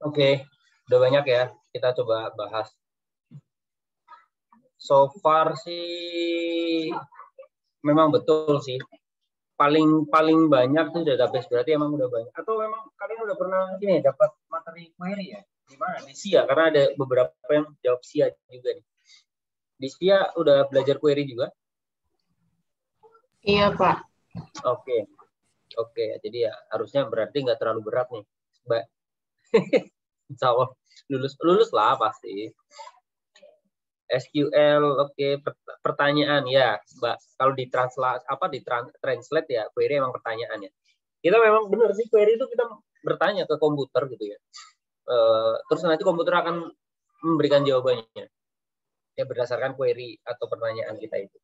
Oke, udah banyak ya. Kita coba bahas. So far sih memang betul sih. Paling banyak tuh database, berarti emang udah banyak. Atau memang kalian udah pernah ini dapat materi query ya? Di mana? Di SIA, karena ada beberapa yang jawab SIA juga nih. Di SIA udah belajar query juga? Iya, Pak. Oke. Oke, jadi ya harusnya berarti nggak terlalu berat nih, Mbak. Insya Allah lulus lah pasti. SQL, oke. Pertanyaan ya, Mbak. Kalau di translate ya, query emang pertanyaannya. Kita memang benar sih, query itu kita bertanya ke komputer gitu ya. Terus nanti komputer akan memberikan jawabannya ya berdasarkan query atau pertanyaan kita itu.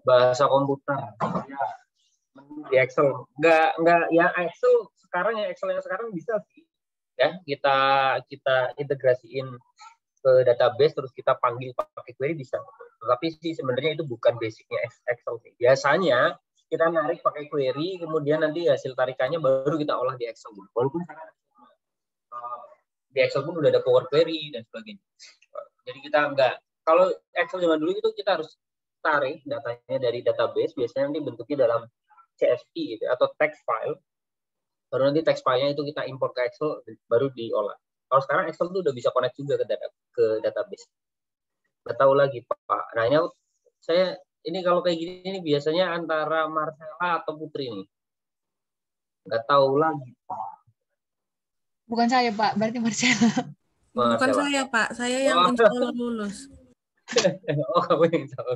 Bahasa komputer ya, di Excel nggak ya, Excel yang sekarang bisa sih ya, kita integrasiin ke database terus kita panggil pakai query bisa. Tapi sih sebenarnya itu bukan basicnya Excel sih. Biasanya kita narik pakai query, kemudian nanti hasil tarikannya baru kita olah di Excel. Walaupun di Excel pun udah ada Power Query dan sebagainya. Jadi kita kalau Excel zaman dulu itu kita harus tarik datanya dari database, biasanya nanti bentuknya dalam CSV gitu, atau text file. Baru nanti text file-nya itu kita import ke Excel, baru diolah. Kalau sekarang Excel tuh udah bisa connect juga ke database. Nggak tahu lagi Pak. Nah ini kalau kayak gini ini biasanya antara Marcella atau Putri nih. Nggak tahu lagi Pak. Bukan saya Pak, berarti Marcella. Bukan saya Pak, saya yang insya Allah lulus. Oh, kamu yang tahu.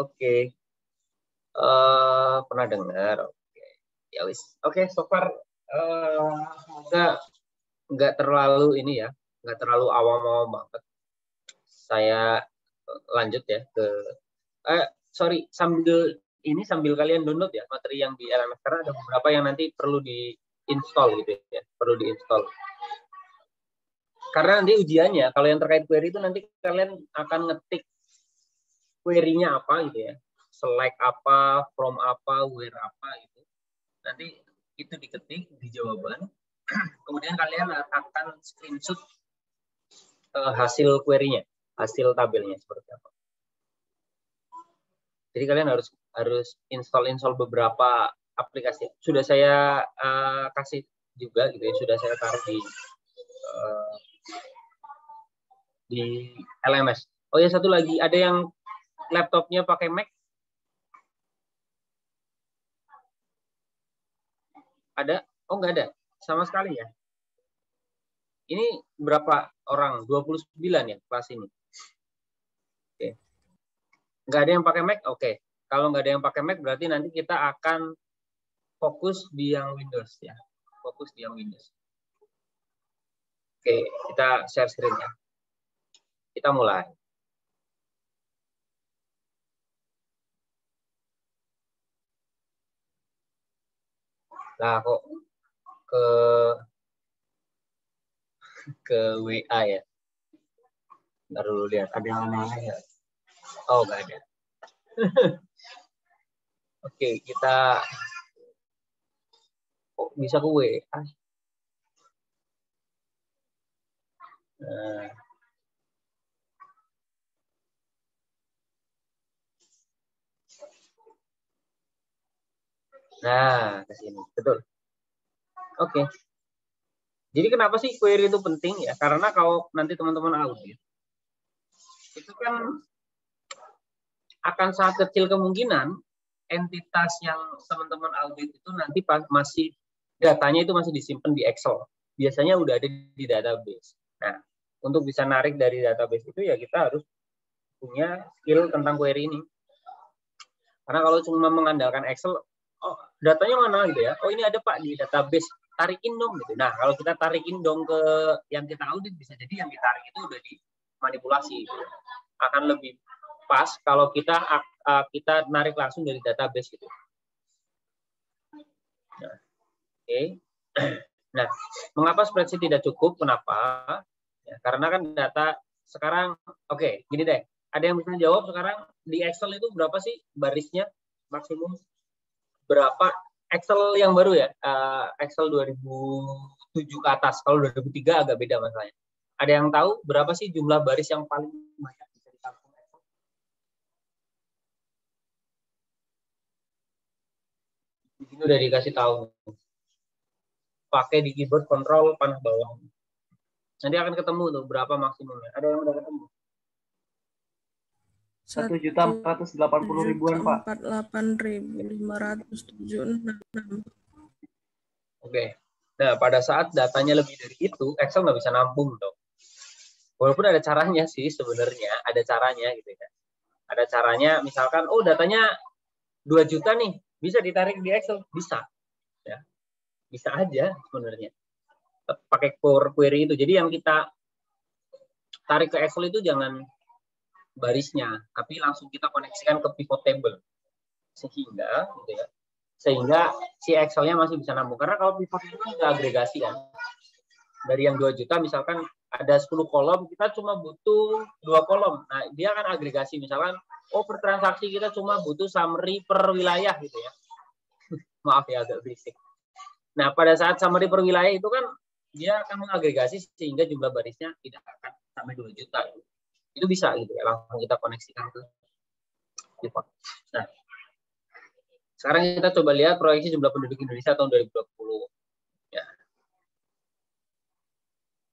Oke. Pernah dengar. Oke. Ya wis. Oke, so far semoga nggak terlalu ini ya, nggak terlalu awam-awam banget. Saya lanjut ya ke sambil kalian download ya materi yang di LMS, karena ada beberapa yang nanti perlu di-install gitu ya, perlu di-install. Karena nanti ujiannya kalau yang terkait query itu nanti kalian akan ngetik query-nya apa gitu ya, select apa, from apa, where apa gitu. Nanti itu diketik di jawaban. Kemudian kalian akan screenshot hasil query-nya, hasil tabelnya seperti apa. Jadi kalian harus install beberapa aplikasi. Sudah saya kasih juga gitu ya, sudah saya taruh di LMS. Oh ya, satu lagi, ada yang laptopnya pakai Mac? Ada? Oh, nggak ada. Sama sekali ya. Ini berapa orang? 29 ya kelas ini. Oke. Nggak ada yang pakai Mac? Oke. Kalau nggak ada yang pakai Mac, berarti nanti kita akan fokus di yang Windows ya. Fokus di yang Windows. Oke, kita share screen ya. Kita mulai. Nah, kok ke WA ya. Ntar dulu lihat, ada yang aneh ya. Oh, nggak ada. Oke, kita kok bisa ke WA? Nah, ke sini. Betul. Oke. Jadi kenapa sih query itu penting ya? Karena kalau nanti teman-teman audit, itu kan akan sangat kecil kemungkinan entitas yang teman-teman audit itu nanti datanya itu masih disimpan di Excel. Biasanya udah ada di database. Nah, untuk bisa narik dari database itu ya kita harus punya skill tentang query ini. Karena kalau cuma mengandalkan Excel, oh datanya mana gitu ya? Oh ini ada Pak di database, tarikin dong gitu. Nah kalau kita tarikin dong ke yang kita audit, bisa jadi yang ditarik itu udah dimanipulasi. Gitu. Akan lebih pas kalau kita narik langsung dari database gitu. Nah, oke. Nah, mengapa spreadsheet tidak cukup? Kenapa? Ya, karena kan data sekarang, oke, gini deh. Ada yang bisa jawab sekarang di Excel itu berapa sih barisnya maksimum? Berapa? Excel yang baru ya? Excel 2017 7 ke atas. Kalau 2003 agak beda masalahnya. Ada yang tahu berapa sih jumlah baris yang paling banyak bisa ditampung Excel? Di sini udah dikasih tahu. Pakai di keyboard kontrol panah bawah. Nanti akan ketemu tuh berapa maksimumnya. Ada yang udah ketemu? 1.480.000-an, Pak. 48.576. Oke. Nah, pada saat datanya lebih dari itu, Excel nggak bisa nampung dong. Walaupun ada caranya sih sebenarnya, ada caranya gitu ya. Ada caranya, misalkan, oh datanya 2 juta nih, bisa ditarik di Excel, bisa. Ya. Bisa aja sebenarnya. Pakai core query itu. Jadi yang kita tarik ke Excel itu jangan barisnya, tapi langsung kita koneksikan ke pivot table. Sehingga gitu ya. Sehingga si Excel-nya masih bisa nambung. Karena kalau pivot itu udah agregasi kan. Dari yang 2 juta misalkan ada 10 kolom, kita cuma butuh 2 kolom. Nah, dia akan agregasi misalkan, oh per transaksi kita cuma butuh summary per wilayah gitu ya. Maaf ya agak berisik. Nah, pada saat summary per wilayah itu kan dia akan mengagregasi sehingga jumlah barisnya tidak akan sampai 2 juta. Itu bisa gitu ya, langsung kita koneksikan ke pivot. Nah, sekarang kita coba lihat proyeksi jumlah penduduk Indonesia tahun 2020. Ya.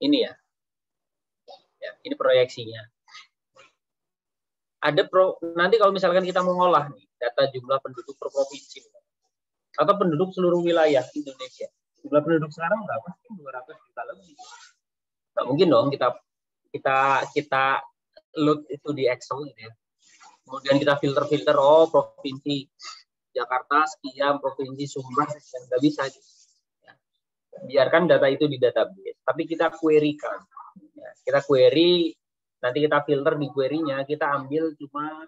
Ini ya. Ya, ini proyeksinya. Nanti kalau misalkan kita mau ngolah nih data jumlah penduduk per provinsi atau penduduk seluruh wilayah Indonesia. Jumlah penduduk sekarang berapa sih? 200 juta lebih. Nggak mungkin dong kita load itu di Excel gitu ya. Kemudian kita filter oh provinsi Jakarta sekian, provinsi Sumbar sekian, nggak bisa. Ya. Biarkan data itu di database, tapi kita query-kan. Ya, kita query, nanti kita filter di query-nya, kita ambil cuma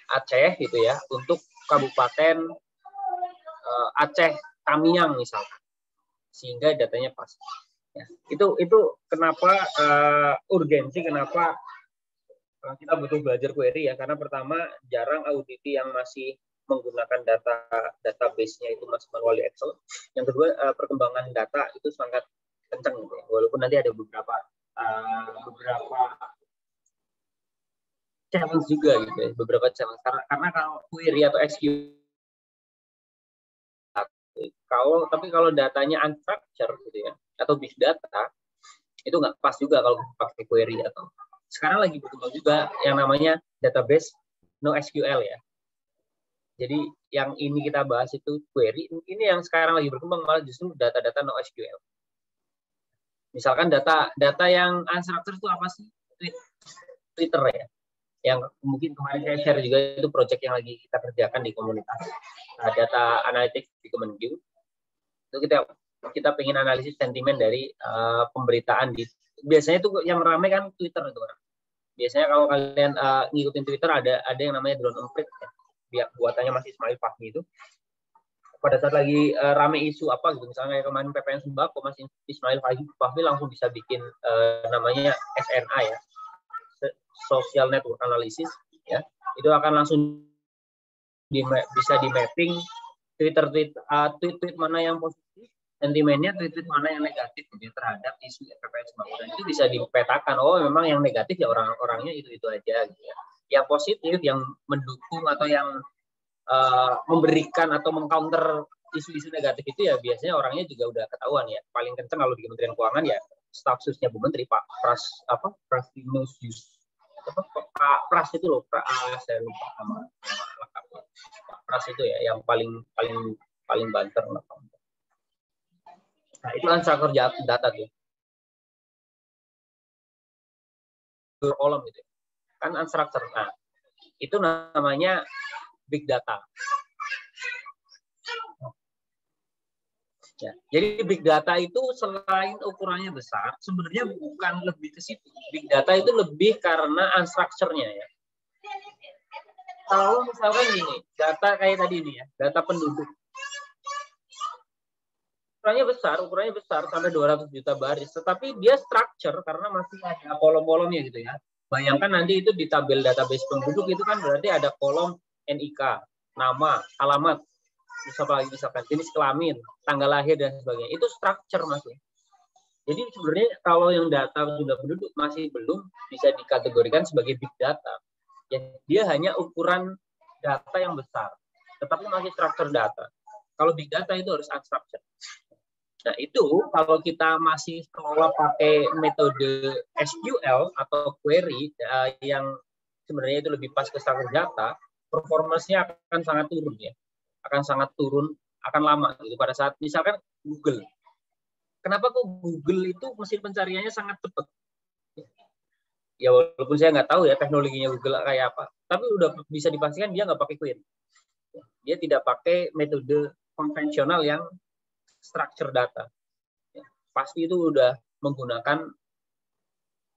Aceh gitu ya, untuk Kabupaten Aceh Tamiang misalkan, sehingga datanya pas. Ya, itu kenapa urgensi, kenapa kita butuh belajar query ya, karena pertama jarang auditi yang masih menggunakan database-nya itu masih manual Excel. Yang kedua perkembangan data itu sangat kencang gitu ya. Walaupun nanti ada beberapa challenge juga gitu ya, beberapa challenge karena kalau query atau SQL kalau datanya unstructured gitu ya atau big data itu nggak pas juga kalau pakai query. Atau sekarang lagi berkembang juga yang namanya database NoSQL ya. Jadi yang ini kita bahas itu query, ini yang sekarang lagi berkembang malah justru data-data NoSQL. Misalkan data yang unstructured itu apa sih? Twitter ya. Yang mungkin kemarin saya share juga itu project yang lagi kita kerjakan di komunitas data analytics di Kemenq. Itu kita pengen analisis sentimen dari pemberitaan biasanya itu yang ramai kan Twitter itu kan. Biasanya kalau kalian ngikutin Twitter ada yang namanya drone emprit ya. Buatannya masih Ismail Fahmi itu. Pada saat lagi rame isu apa gitu, misalnya kemarin PPN sembako, masih Ismail Fahmi langsung bisa bikin namanya SNA ya, social network analysis ya. Itu akan langsung bisa di mapping tweet mana yang positif, sentimennya tweet mana yang negatif gitu, terhadap isu PPN sembako, dan itu bisa dipetakan. Oh memang yang negatif ya orang-orangnya itu aja gitu ya. Yang positif, yang mendukung atau yang memberikan atau mengcounter isu-isu negatif itu ya biasanya orangnya juga udah ketahuan ya. Paling kenceng kalau di Kementerian Keuangan ya staf susnya Bu Menteri Pak Prastinus Pras itu loh, saya lupa nama lengkapnya. Pras itu ya yang paling banter. Nah, itu unstructured data tuh. Kolom gitu. Kan unstructured. Nah, itu namanya big data. Ya, jadi big data itu selain ukurannya besar, sebenarnya bukan lebih ke situ. Big data itu lebih karena unstructure-nya ya. Kalau misalkan gini, data kayak tadi ini ya, data penduduk. Ukurannya besar sampai 200 juta baris, tetapi dia structure karena masih ada kolom-kolomnya gitu ya. Bayangkan nanti itu di tabel database penduduk itu kan berarti ada kolom NIK, nama, alamat. Terus apa lagi misalkan jenis kelamin, tanggal lahir dan sebagainya. Itu structure Mas ya. Jadi sebenarnya kalau yang data jumlah penduduk masih belum bisa dikategorikan sebagai big data. Ya, dia hanya ukuran data yang besar, tetapi masih structure data. Kalau big data itu harus unstructured. Nah, itu kalau kita masih kelola pakai metode SQL atau query yang sebenarnya itu lebih pas ke structure data, performance-nya akan sangat turun ya. Akan sangat turun, akan lama gitu pada saat misalkan Google. Kenapa kok Google itu mesin pencariannya sangat cepat? Ya walaupun saya nggak tahu ya teknologinya Google kayak apa, tapi udah bisa dipastikan dia nggak pakai query. Dia tidak pakai metode konvensional yang structure data. Pasti itu udah menggunakan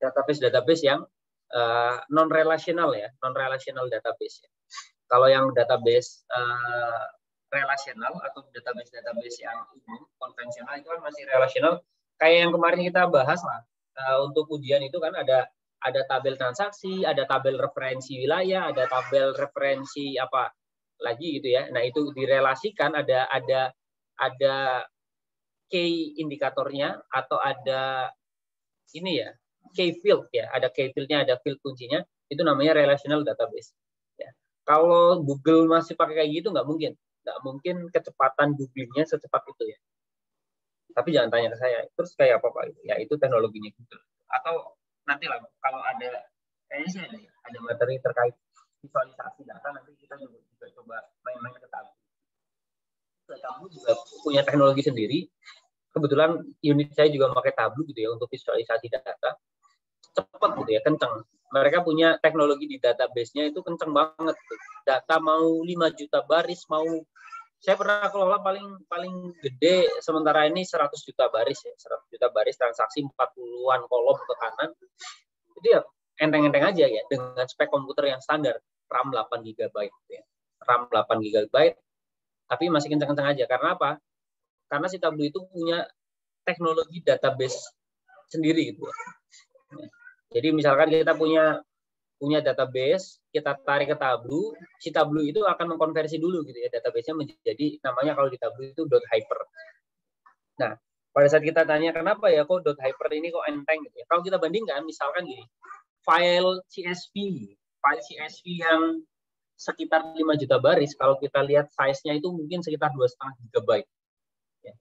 database yang non-relational ya, non-relational database. Ya. Kalau yang database relasional atau database yang umum konvensional itu kan masih relasional. Kayak yang kemarin kita bahas lah untuk ujian itu kan ada tabel transaksi, ada tabel referensi wilayah, ada tabel referensi apa lagi gitu ya. Nah itu direlasikan ada key indikatornya atau ada ini ya key field ya, ada key fieldnya, ada field kuncinya, itu namanya relational database. Ya. Kalau Google masih pakai kayak gitu nggak mungkin kecepatan googlingnya secepat itu ya. Tapi jangan tanya ke saya, terus kayak apa Pak? Ya itu teknologinya Google. Atau nanti lah kalau ada kayaknya sih ada materi terkait visualisasi data, nanti kita juga coba main-main ke Tableau. Tableau juga punya teknologi sendiri. Kebetulan unit saya juga pakai Tableau gitu ya untuk visualisasi data. Cepat gitu ya, kencang. Mereka punya teknologi di database-nya itu kencang banget. Gitu. Data mau 5 juta baris, saya pernah kelola paling gede sementara ini 100 juta baris ya, 100 juta baris transaksi 40-an kolom ke kanan. Itu ya enteng-enteng aja ya dengan spek komputer yang standar, RAM 8 GB ya. RAM 8 GB tapi masih kencang-kencang aja. Karena apa? Karena si Tableau itu punya teknologi database sendiri gitu. Jadi misalkan kita punya database, kita tarik ke Tableau, si Tableau itu akan mengkonversi dulu gitu ya database-nya menjadi namanya kalau di Tableau itu .hyper. Nah, pada saat kita tanya kenapa ya kok .hyper ini kok enteng gitu ya. Kalau kita bandingkan misalkan gini, file CSV yang sekitar 5 juta baris, kalau kita lihat size-nya itu mungkin sekitar 2,5 GB. Ya.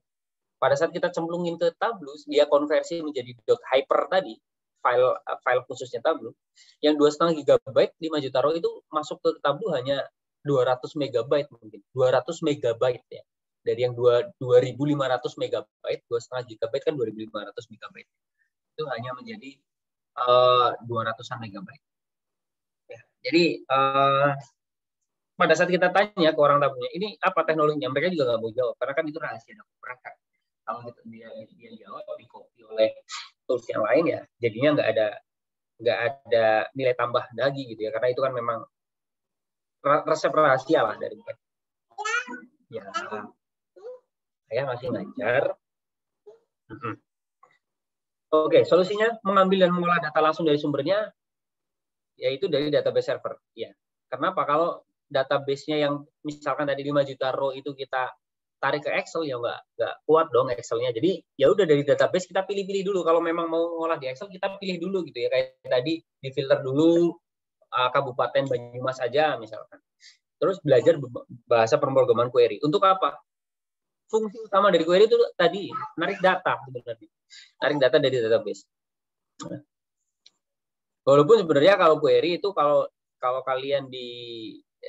Pada saat kita cemplungin ke Tableau, dia konversi menjadi .hyper tadi, file khususnya Tableau, yang 2,5 GB, 5 juta row itu masuk ke Tableau hanya 200 MB mungkin. 200 MB ya. Dari yang 2.500 MB, 2,5 GB kan 2.500 MB. Itu hanya menjadi 200-an MB. Ya, jadi pada saat kita tanya ke orang Tableau, ini apa teknologinya? Mereka juga nggak mau jawab, karena kan itu rahasia mereka. Kalau dia jawab, di-copy oleh tools yang lain ya, jadinya nggak ada nilai tambah lagi gitu ya, karena itu kan memang resep rahasia lah dari mereka. Ya, saya masih ngajar. Oke, solusinya mengambil dan mengolah data langsung dari sumbernya, yaitu dari database server. Ya, kenapa? Kalau database-nya yang misalkan tadi 5 juta row itu kita tarik ke Excel ya nggak kuat dong Excel-nya. Jadi ya udah dari database kita pilih-pilih dulu. Kalau memang mau ngolah di Excel kita pilih dulu gitu ya. Kayak tadi difilter dulu Kabupaten Banyumas aja misalkan. Terus belajar bahasa pemrograman query. Untuk apa? Fungsi utama dari query itu tadi narik data sebenarnya. Narik data dari database. Walaupun sebenarnya kalau query itu kalau kalian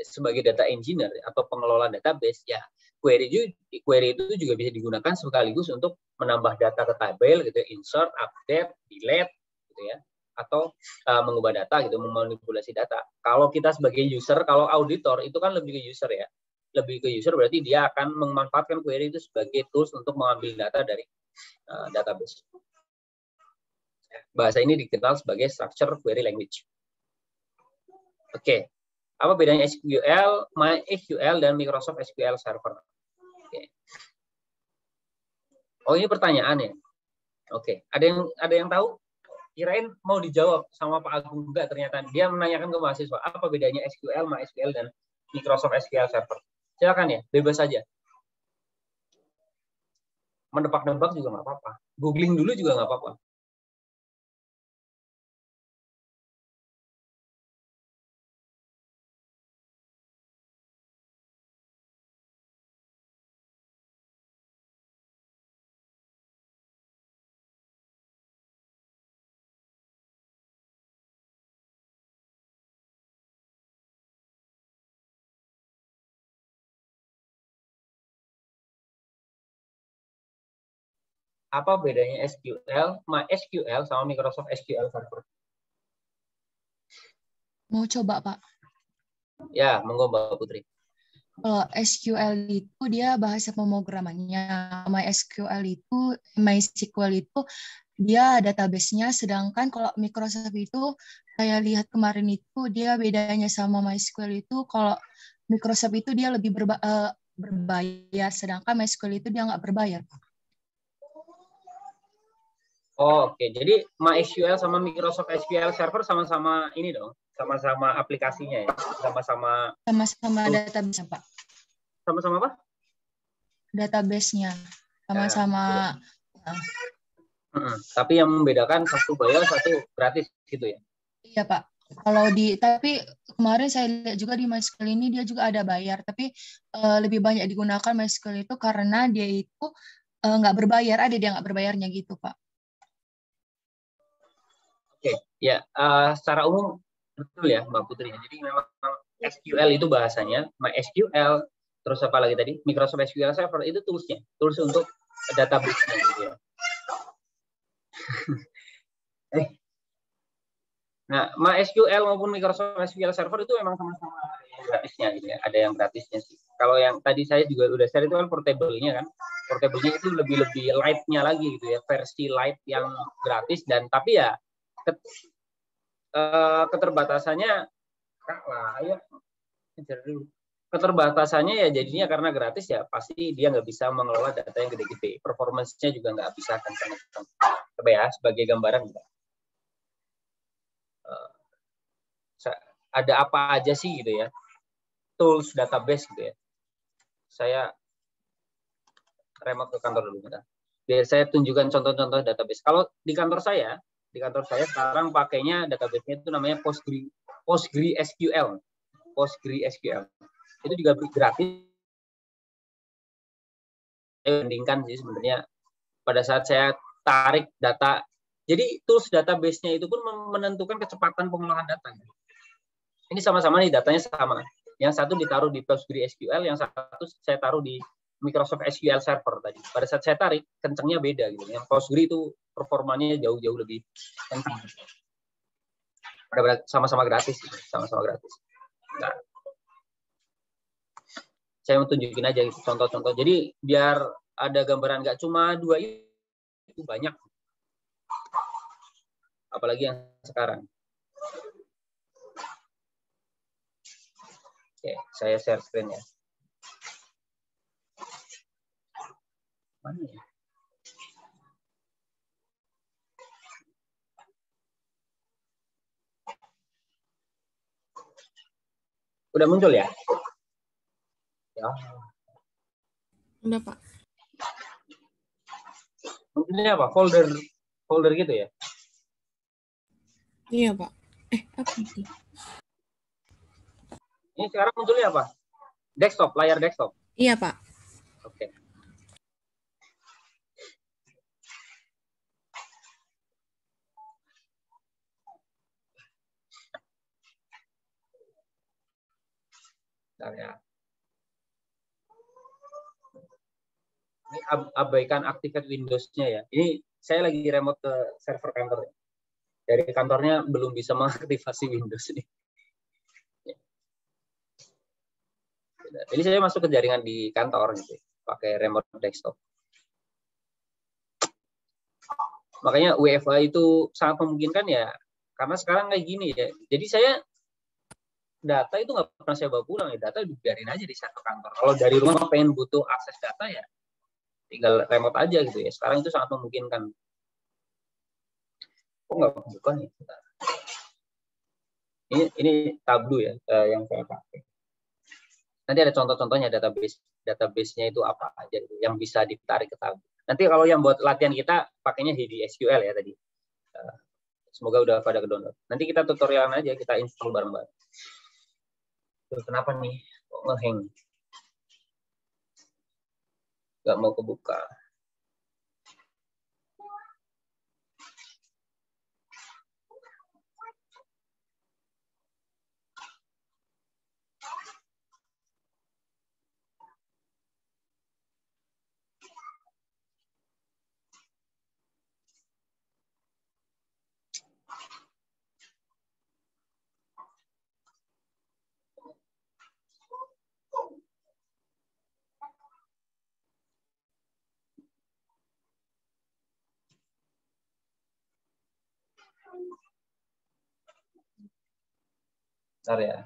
sebagai data engineer atau pengelola database ya query itu juga bisa digunakan sekaligus untuk menambah data ke tabel gitu, insert, update, delete gitu ya, atau mengubah data gitu, memanipulasi data. Kalau kita sebagai user, kalau auditor itu kan lebih ke user ya, lebih ke user berarti dia akan memanfaatkan query itu sebagai tools untuk mengambil data dari database. Bahasa ini dikenal sebagai structure query language. Oke. Apa bedanya SQL, MySQL, dan Microsoft SQL Server? Oke. Oh, ini pertanyaan ya. Oke. Ada yang tahu? Kirain mau dijawab sama Pak Agung juga, ternyata dia menanyakan ke mahasiswa apa bedanya SQL, MySQL, dan Microsoft SQL Server. Silakan ya, bebas saja. Menebak-nebak juga nggak apa-apa. Googling dulu juga nggak apa-apa. Apa bedanya SQL, MySQL sama Microsoft SQL Server? Mau coba, Pak. Ya, monggo Mbak Putri. Kalau SQL itu dia bahasa pemrogramannya. MySQL itu dia database-nya, sedangkan kalau Microsoft itu saya lihat kemarin itu dia bedanya sama MySQL itu kalau Microsoft itu dia lebih berbayar, sedangkan MySQL itu dia nggak berbayar. Oh, oke. Jadi MySQL sama Microsoft SQL Server sama-sama ini dong, sama-sama aplikasinya ya, sama-sama database, Pak. Sama-sama apa? Database-nya sama-sama. Tapi yang membedakan satu bayar, satu gratis gitu ya? Iya, Pak. Tapi kemarin saya lihat juga di MySQL ini dia juga ada bayar, tapi lebih banyak digunakan MySQL itu karena dia itu nggak berbayar, ada dia nggak berbayarnya gitu, Pak. Oke, ya secara umum betul ya Mbak Putri. Jadi memang SQL itu bahasanya, MySQL, terus apa lagi tadi, Microsoft SQL Server itu toolsnya, tools untuk database-nya gitu ya. Nah, MySQL maupun Microsoft SQL Server itu memang sama-sama gratisnya gitu ya. Ada yang gratisnya sih. Kalau yang tadi saya juga udah share itu kan portable-nya kan. Portable-nya itu lebih light-nya lagi gitu ya, versi light yang gratis dan tapi ya keterbatasannya keterbatasannya ya jadinya karena gratis ya pasti dia nggak bisa mengelola data yang gede-gede, performance-nya juga nggak bisa kencang-kencang. Coba ya sebagai gambaran ada apa aja sih gitu ya tools database gitu ya. Saya remote ke kantor dulu bentar. Biar saya tunjukkan contoh-contoh database. Kalau di kantor saya sekarang pakainya database-nya itu namanya PostgreSQL. PostgreSQL. Itu juga gratis. Saya bandingkan sih sebenarnya pada saat saya tarik data. Jadi tools database-nya itu pun menentukan kecepatan pengolahan data. Ini sama-sama nih datanya sama. Yang satu ditaruh di PostgreSQL, yang satu saya taruh di Microsoft SQL Server tadi. Pada saat saya tarik, kencangnya beda gitu. Yang Postgre itu performanya jauh-jauh lebih kencang. Sama-sama gratis, gitu. Sama-sama gratis. Nah, saya mau tunjukin aja gitu, contoh-contoh. Jadi biar ada gambaran nggak cuma dua itu banyak. Apalagi yang sekarang. Oke, saya share screen ya. Mana ya? Udah muncul ya? Ya. Udah, Pak. Munculnya apa? Folder gitu ya? Iya, Pak. Apa itu? Ini sekarang munculnya apa? Desktop, layar desktop. Iya, Pak. Oke. Bentar ya. Ini abaikan activate Windows-nya ya. Ini saya lagi remote ke server kantor. Dari kantornya belum bisa mengaktifasi Windows ini. Jadi saya masuk ke jaringan di kantor gitu, pakai remote desktop. Makanya WFA itu sangat memungkinkan ya, karena sekarang kayak gini ya. Jadi saya data itu nggak pernah saya bawa pulang ya, data dibiarin aja di satu kantor. Kalau dari rumah pengen butuh akses data ya, tinggal remote aja gitu ya. Sekarang itu sangat memungkinkan. Kok nggak buka nih? Ini Tableau ya yang saya pakai. Nanti ada contoh-contohnya database-nya itu apa aja yang bisa ditarik ke Tableau. Nanti kalau yang buat latihan kita pakainya di SQL ya tadi. Semoga udah pada ke-download. Nanti kita tutorialan aja, kita install bareng-bareng. Kenapa nih kok nge-hang? Nggak mau kebuka. Bentar ya.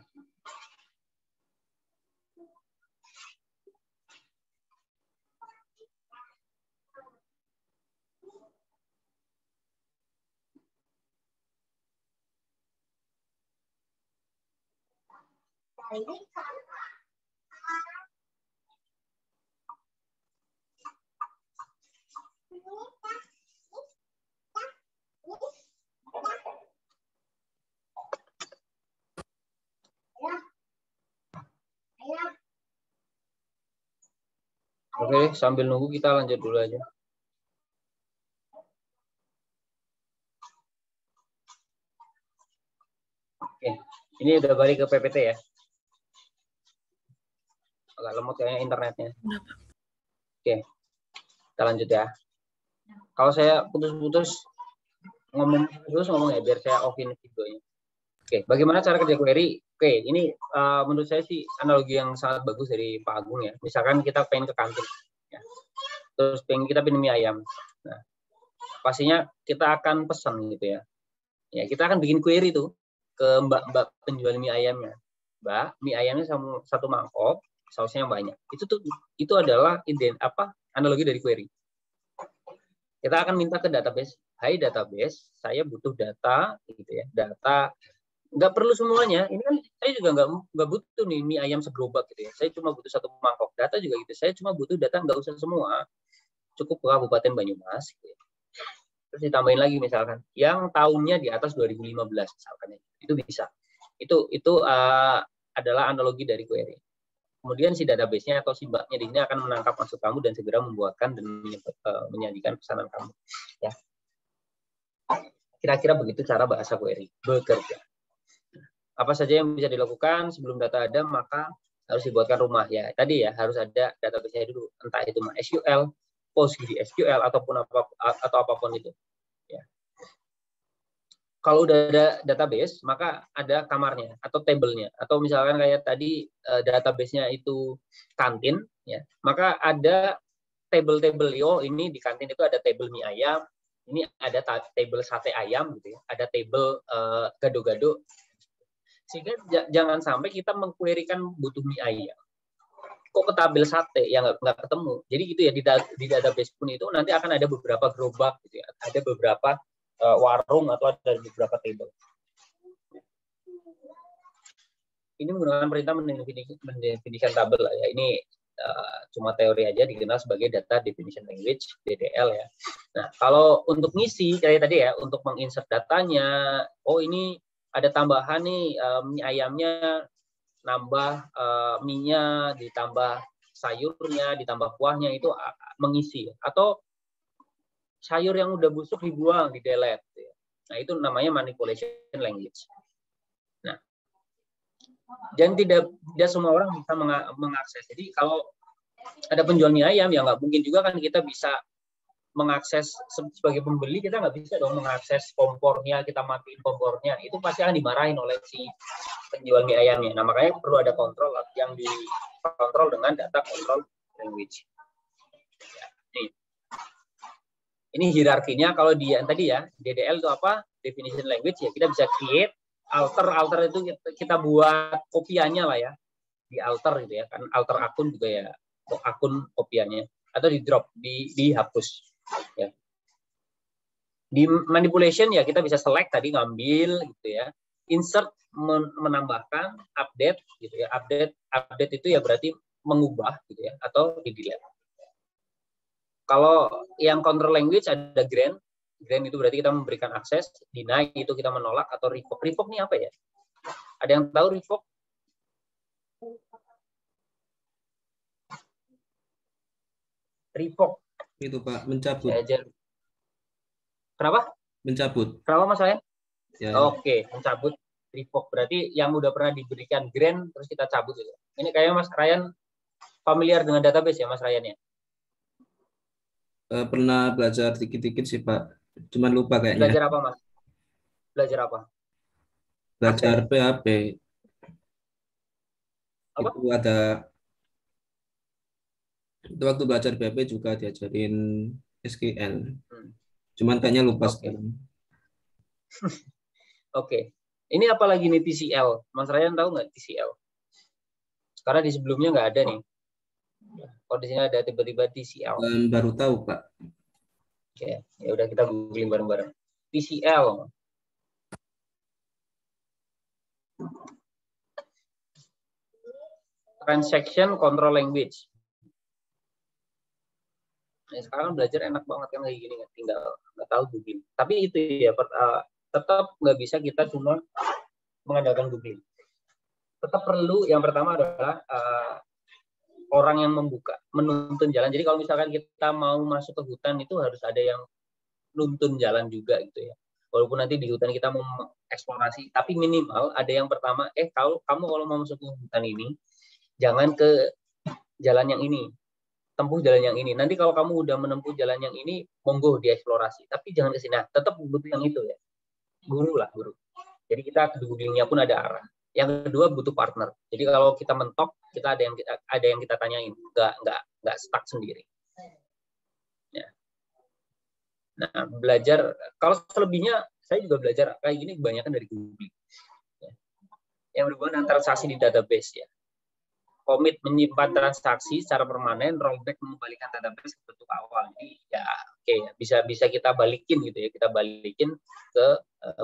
Oke, sambil nunggu kita lanjut dulu aja. Oke, ini udah balik ke PPT ya. Agak lemot kayaknya internetnya. Oke, kita lanjut ya. Kalau saya putus-putus ngomong ya, biar saya off-in videonya. Oke, bagaimana cara kerja query? Oke, ini menurut saya sih analogi yang sangat bagus dari Pak Agung ya. Misalkan kita pengen ke kantin, ya. Terus kita pengen mie ayam. Nah, pastinya kita akan pesan gitu ya. Ya, kita akan bikin query tuh ke mbak-mbak penjual mie ayamnya. Mbak, mie ayamnya sama satu mangkok, sausnya yang banyak. Itu adalah analogi dari query. Kita akan minta ke database, hai database, saya butuh data, gitu ya. Data nggak perlu semuanya. Ini kan saya juga nggak butuh nih mie ayam segerobak gitu ya. Saya cuma butuh satu mangkok. Data juga gitu. Saya cuma butuh data, nggak usah semua. Cukup Kabupaten Banyumas. Gitu ya. Terus ditambahin lagi misalkan, yang tahunnya di atas 2015 misalkan ya. Itu bisa. Itu adalah analogi dari query. Kemudian si database-nya atau si mbaknya di sini akan menangkap maksud kamu dan segera membuatkan dan menyajikan pesanan kamu. Ya. Kira-kira begitu cara bahasa query bekerja. Apa saja yang bisa dilakukan sebelum data ada, maka harus dibuatkan rumah ya. Tadi ya harus ada database-nya dulu, entah itu SQL, PostgreSQL ataupun apapun itu. Ya. Kalau udah ada database, maka ada kamarnya atau tabelnya. Atau misalkan kayak tadi database-nya itu kantin, ya, maka ada table-table. Oh, ini di kantin itu ada table mie ayam, ini ada table sate ayam, gitu ya. Ada table gado-gado. Sehingga jangan sampai kita mengquerykan butuh mie ayam. Kok ke tabel sate ya nggak ketemu. Jadi gitu ya di database pun itu nanti akan ada beberapa gerobak, gitu ya. Ada beberapa warung atau ada beberapa table. Ini menggunakan perintah mendefinisikan tabel ya. Ini cuma teori aja, dikenal sebagai data definition language (DDL) ya. Nah, kalau untuk ngisi kayak tadi ya, untuk menginsert datanya, oh ini ada tambahan nih mie ayamnya, nambah mie-nya, ditambah sayurnya, ditambah kuahnya, itu mengisi. Atau sayur yang udah busuk dibuang, di delete. Nah, itu namanya manipulation language. Nah, dan tidak semua orang bisa mengakses. Jadi kalau ada penjual mie ayam, ya nggak mungkin juga kan kita bisa mengakses. Sebagai pembeli kita nggak bisa dong mengakses kompornya, kita matiin kompornya. Itu pasti akan dimarahin oleh si penjual mie ayamnya. Nah, makanya perlu ada kontrol yang dikontrol dengan data control language. Nih. Ini hierarkinya. Kalau tadi ya, DDL itu apa? Definition language ya. Kita bisa create, alter itu kita buat kopiannya lah ya. Di alter gitu ya. Kan alter akun juga ya. Akun kopiannya. Atau di drop, dihapus. Ya. Di manipulation ya kita bisa select tadi, ngambil gitu ya. Insert, menambahkan, update gitu ya. Update itu ya berarti mengubah gitu ya. Atau di delete. Kalau yang control language ada grant. Grant itu berarti kita memberikan akses, deny itu kita menolak, atau revoke. Revoke ini apa ya? Ada yang tahu revoke? Revoke. Itu Pak, mencabut. Kenapa? Mencabut. Kenapa Mas Ryan? Ya. Oke, mencabut. Revoke berarti yang udah pernah diberikan grant terus kita cabut gitu. Ini kayaknya Mas Ryan familiar dengan database ya Mas Ryan ya? Pernah belajar dikit-dikit sih Pak, cuman lupa kayaknya. Belajar apa Mas? Belajar apa? Belajar PHP. Apa? Itu waktu belajar PHP juga diajarin SQL. Cuman kayaknya lupa sekarang. Oke. Ini apa lagi nih TCL? Mas Ryan tahu nggak TCL? Karena di sebelumnya nggak ada nih. Kalau di sini ada tiba-tiba TCL. Baru tahu Pak. Oke, ya udah kita googling bareng-bareng. TCL. Transaction Control Language. Nah, sekarang belajar enak banget kan kayak gini, tinggal nggak tahu googling. Tapi itu ya tetap nggak bisa kita cuma mengandalkan googling. Tetap perlu yang pertama adalah orang yang menuntun jalan. Jadi kalau misalkan kita mau masuk ke hutan itu harus ada yang nuntun jalan juga gitu ya. Walaupun nanti di hutan kita mau eksplorasi, tapi minimal ada yang pertama, kalau kamu mau masuk ke hutan ini, jangan ke jalan yang ini, tempuh jalan yang ini. Nanti kalau kamu udah menempuh jalan yang ini, monggo dieksplorasi. Tapi jangan ke sini. Nah, tetap butuh yang itu ya. Guru. Jadi kita ke googlingnya pun ada arah. Yang kedua butuh partner. Jadi kalau kita mentok, kita ada yang kita tanyain, nggak stuck sendiri. Ya. Nah, belajar kalau selebihnya saya juga belajar kayak gini kebanyakan dari googling. Ya. Yang berhubungan dengan transaksi di database ya. Commit menyimpan transaksi secara permanen, rollback mengembalikan database ke bentuk awal. Jadi ya bisa kita balikin gitu ya, kita balikin ke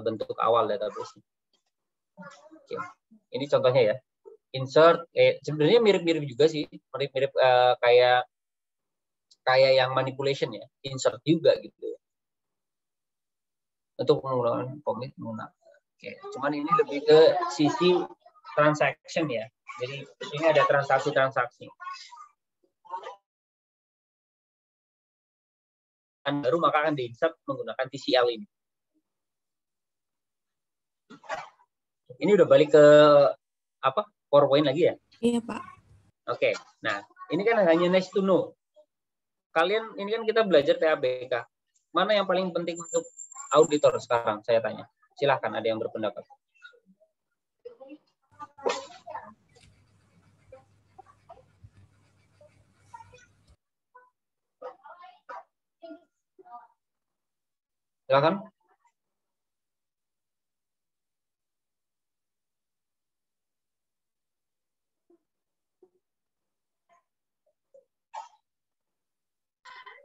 bentuk awal database. Oke. Ini contohnya ya. Insert sebenarnya mirip-mirip juga sih, mirip-mirip kayak yang manipulation ya, insert juga gitu ya. Untuk menggunakan commit menggunakan. Oke, cuman ini lebih ke sisi transaction ya. Jadi ini ada transaksi-transaksi. Baru maka akan di-insert menggunakan TCL ini. Ini udah balik ke apa? PowerPoint lagi ya? Iya, Pak. Oke. Nah, ini kan hanya nice to know. Kalian ini kan kita belajar TABK. Mana yang paling penting untuk auditor sekarang? Saya tanya. Silahkan ada yang berpendapat. Silakan.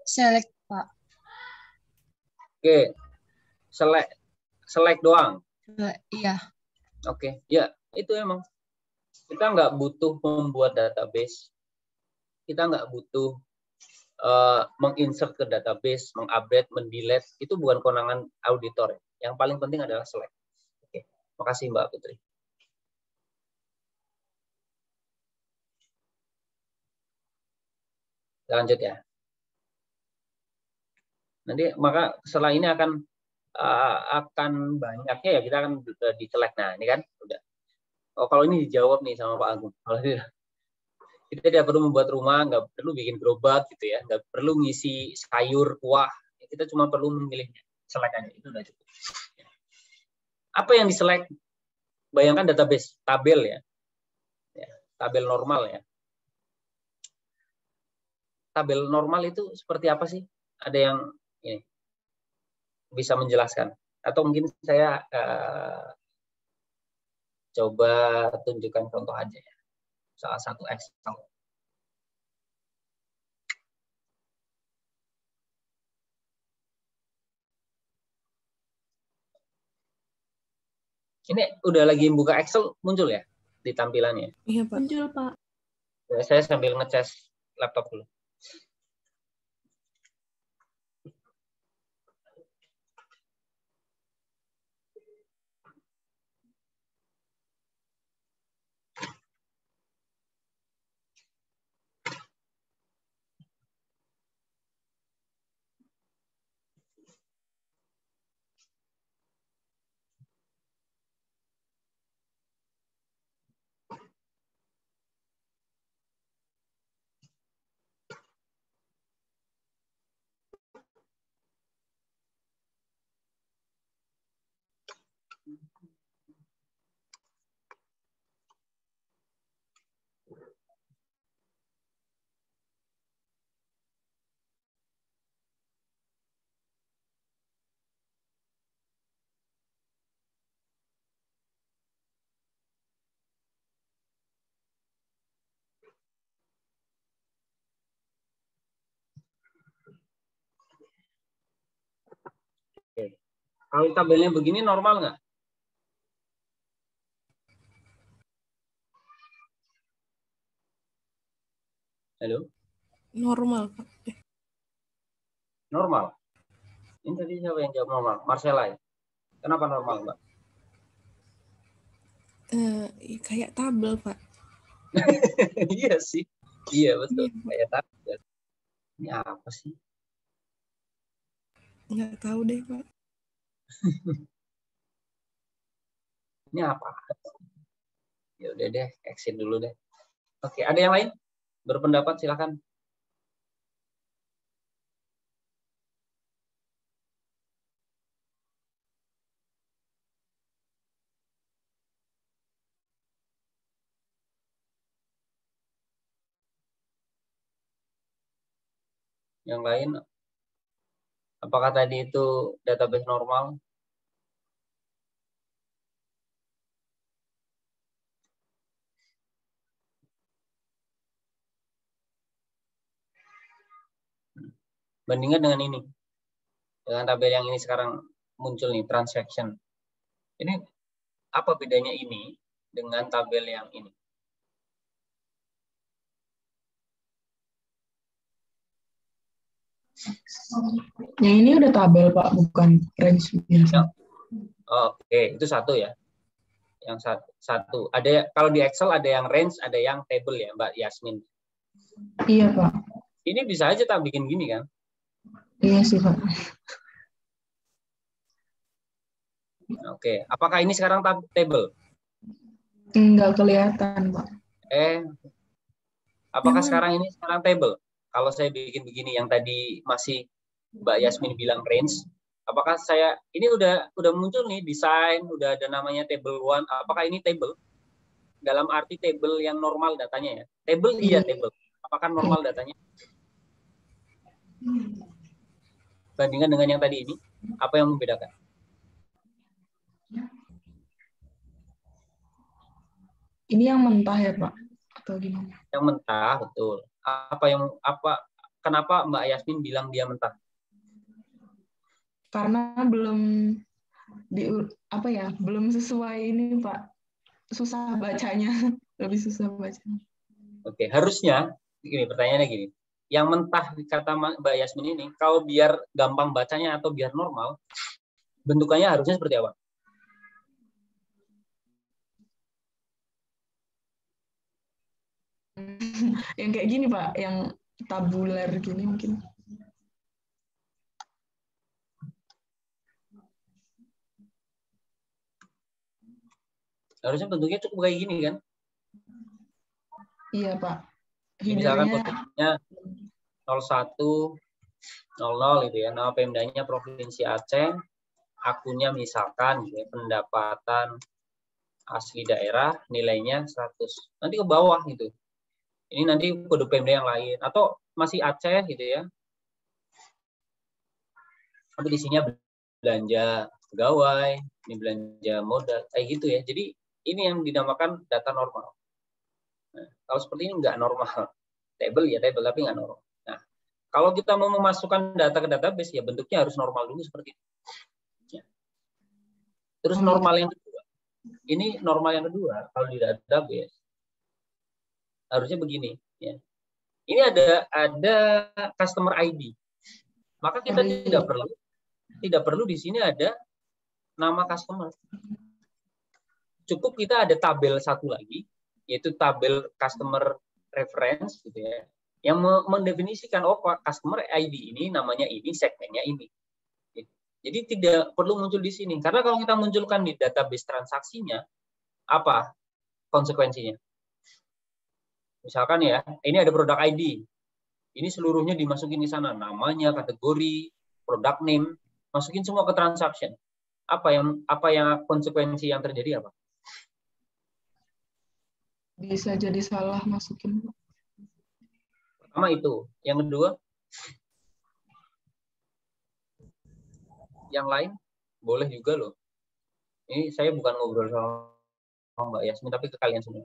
Select, Pak. Oke. Select doang. Iya. Oke. Ya, itu emang. Kita nggak butuh membuat database. Kita nggak butuh menginsert ke database, mengupdate, mendelete. Itu bukan kewenangan auditor. Yang paling penting adalah select. Oke. Makasih Mbak Putri. Lanjut ya. Nanti maka setelah ini akan banyaknya ya kita akan di-select. Nah, ini kan udah. Oh, kalau ini dijawab nih sama Pak Agung. Kalau kita tidak perlu membuat rumah, nggak perlu bikin gerobak gitu ya, nggak perlu ngisi sayur, kuah. Kita cuma perlu memilihnya. Select aja, itu udah cukup. Apa yang di-select? Bayangkan database, tabel ya. Tabel normal ya. Tabel normal itu seperti apa sih? Ada yang ini bisa menjelaskan? Atau mungkin saya coba tunjukkan contoh aja ya. Salah satu Excel. Ini udah lagi buka Excel muncul ya di tampilannya? Iya, Pak. Muncul, Pak. Ya, saya sambil ngecas laptop dulu. Kalau tabelnya begini normal nggak? Halo? Normal, Pak. Normal. Ini tadi siapa yang jawab normal? Marcella ya? Kenapa normal, Mbak? Kayak tabel, Pak. Iya sih. Iya, betul. Iya, Pak. Kayak tabel. Ini apa sih? Nggak tahu deh, Pak. Ini apa? Ya udah deh, exit dulu deh. Oke, ada yang lain? Berpendapat silakan. Yang lain, apakah tadi itu database normal? Bandingkan dengan ini. Dengan tabel yang ini sekarang muncul nih, transaction. Ini apa bedanya ini dengan tabel yang ini? Yang ini udah tabel, Pak, bukan range biasa. Oke, itu satu ya. Yang satu. Ada, kalau di Excel ada yang range, ada yang table ya, Mbak Yasmin. Iya, Pak. Ini bisa aja tak bikin gini kan? Iya sih, Pak. Oke, apakah ini sekarang table? Nggak kelihatan, Pak. Apakah sekarang table? Kalau saya bikin begini, yang tadi masih Mbak Yasmin bilang range, apakah ini udah muncul nih desain, udah ada namanya table 1, apakah ini table? Dalam arti table yang normal datanya ya. Table iya table. Apakah normal datanya? Bandingkan dengan yang tadi ini, apa yang membedakan? Ini yang mentah ya, Pak? Atau gimana? Yang mentah, betul. Kenapa Mbak Yasmin bilang dia mentah? Karena belum belum sesuai ini, Pak. Susah bacanya, lebih susah bacanya. Oke, harusnya gini, pertanyaannya gini. Yang mentah kata Mbak Yasmin ini, kalau biar gampang bacanya atau biar normal, bentukannya harusnya seperti apa? Yang kayak gini, Pak, yang tabular gini mungkin. Harusnya bentuknya cukup kayak gini kan? Iya, Pak. Misalkan posisinya 01 00 gitu ya. Nama Pemdanya Provinsi Aceh, akunnya misalkan gitu ya, pendapatan asli daerah nilainya 100. Nanti ke bawah gitu. Ini nanti kode Pemda yang lain atau masih Aceh gitu ya. Tapi di sini belanja pegawai, ini belanja modal, kayak gitu ya. Jadi ini yang dinamakan data normal. Nah, kalau seperti ini nggak normal. Table ya table, tapi nggak normal. Nah, kalau kita mau memasukkan data ke database, ya bentuknya harus normal dulu seperti ini. Ya. Terus normal yang kedua. Ini normal yang kedua, kalau di database, harusnya begini. Ya. Ini ada customer ID. Maka kita tidak perlu di sini ada nama customer. Cukup kita ada tabel satu lagi, yaitu tabel customer reference gitu ya, yang mendefinisikan customer ID ini namanya ini, segmennya ini. Jadi tidak perlu muncul di sini, karena kalau kita munculkan di database transaksinya, apa konsekuensinya? Misalkan ya, ini ada produk ID, ini seluruhnya dimasukin di sana, namanya, kategori, product name, masukin semua ke transaction. Apa yang konsekuensi yang terjadi apa? Bisa jadi salah masukin. Pertama itu. Yang kedua, yang lain boleh juga loh. Ini saya bukan ngobrol sama Mbak Yasmin, tapi ke kalian semua.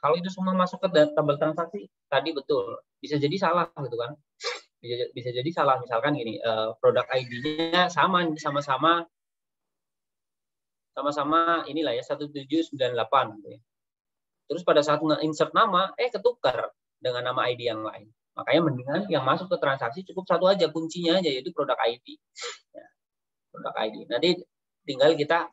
Kalau itu semua masuk ke tabel transaksi, tadi betul. Bisa jadi salah gitu kan. bisa jadi salah. Misalkan gini, produk ID-nya sama-sama inilah ya 1798 gitu ya. Terus pada saat nge-insert nama, ketukar dengan nama ID yang lain. Makanya mendingan yang masuk ke transaksi cukup satu aja, kuncinya aja, yaitu produk ID. Ya, produk ID. Nanti tinggal kita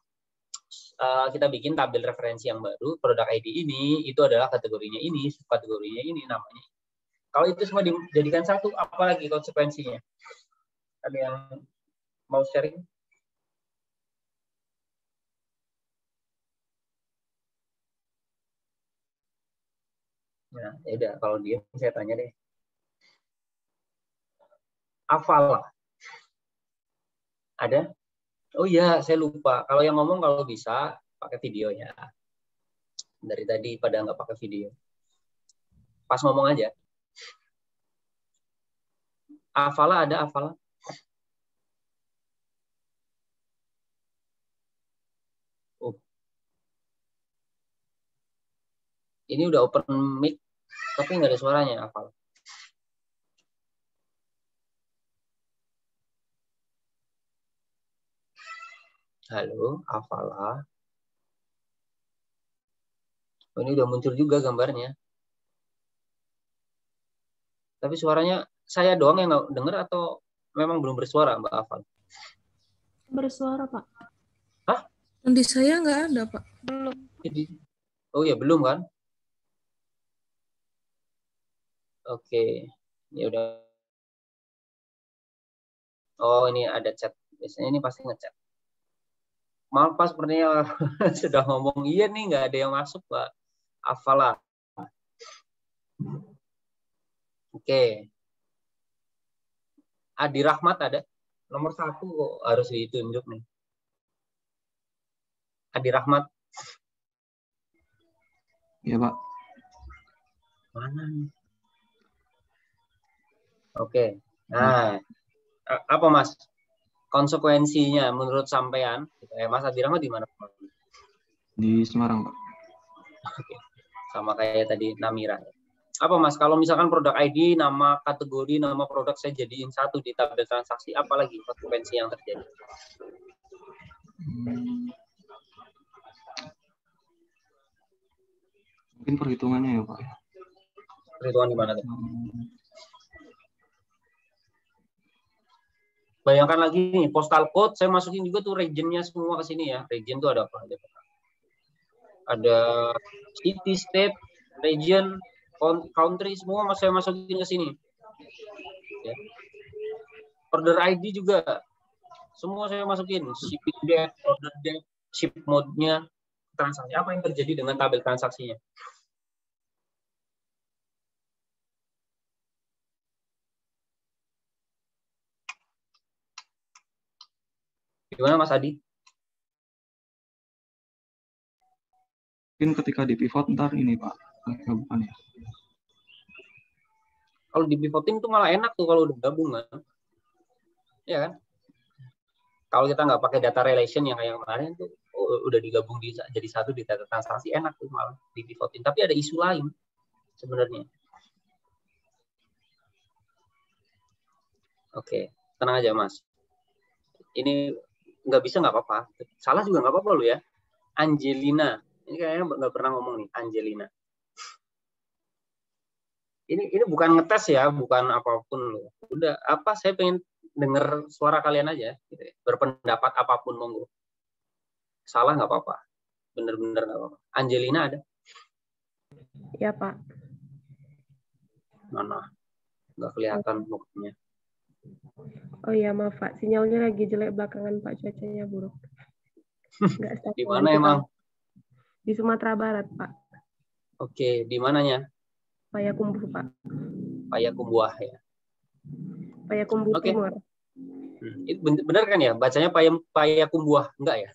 bikin tabel referensi yang baru. Produk ID ini itu adalah kategorinya ini, subkategorinya ini, namanya. Kalau itu semua dijadikan satu, apalagi konsekuensinya? Ada yang mau sharing? Nah, ya udah, kalau dia saya tanya deh. Hafal. Ada? Oh iya, saya lupa. Kalau yang ngomong kalau bisa pakai video ya. Dari tadi pada nggak pakai video. Pas ngomong aja. Hafal ada hafal? Oh. Ini udah open mic, tapi nggak ada suaranya, hafal. Halo, Afala. Oh, ini udah muncul juga gambarnya. Tapi suaranya saya doang yang nggak dengar atau memang belum bersuara, Mbak Afal? Bersuara, Pak. Hah? Di saya nggak ada, Pak. Belum. Oh ya, belum kan? Oke. Ya udah. Oh, ini ada chat. Biasanya ini pasti ngechat. Maaf Pak, sepertinya sudah ngomong iya nih, nggak ada yang masuk Pak. Afala. Oke. Adi Rahmat ada? Nomor 1 kok harus ditunjuk nih. Adi Rahmat. Iya Pak. Mana nih? Oke. Nah, apa Mas? Konsekuensinya menurut sampean, Mas Adi Rahmat di mana? Di Semarang, Pak. Oke. Sama kayak tadi Namira. Apa Mas, kalau misalkan produk ID, nama kategori, nama produk saya jadiin satu di tabel transaksi, apalagi konsekuensi yang terjadi? Mungkin perhitungannya ya Pak. Perhitungan di mana tuh? Bayangkan lagi nih, postal code, saya masukin juga tuh regionnya semua ke sini ya. Region tuh ada apa aja? Ada city, state, region, country, semua saya masukin ke sini. Ya. Order ID juga, semua saya masukin. Shipping date, order date, ship mode-nya, transaksi. Apa yang terjadi dengan tabel transaksinya? Gimana Mas Adi? Mungkin ketika di pivot ntar ini Pak. Bukan ya? Kalau di pivoting tuh malah enak tuh kalau udah gabung kan. Ya kan? Kalau kita nggak pakai data relation yang kayak kemarin tuh udah digabung jadi satu di data transaksi, enak tuh malah di pivoting. Tapi ada isu lain sebenarnya. Oke, tenang aja Mas. Ini nggak bisa nggak apa-apa. Salah juga nggak apa-apa lo ya. Angelina. Ini kayaknya nggak pernah ngomong nih, Angelina. Ini bukan ngetes ya, bukan apapun loh. Udah apa, saya pengen dengar suara kalian aja. Gitu ya. Berpendapat apapun monggo. Salah nggak apa-apa. Bener-bener nggak apa-apa. Angelina ada? Ya Pak. Mana? Nggak kelihatan mukanya. Oh iya maaf Pak, sinyalnya lagi jelek belakangan Pak, cuacanya buruk. Di mana emang? Di Sumatera Barat Pak. Oke, di mananya? Payakumbuh Pak. Payakumbuh ya. Payakumbuh Timur. Itu benar kan ya? Bacanya Payakumbuh, enggak ya?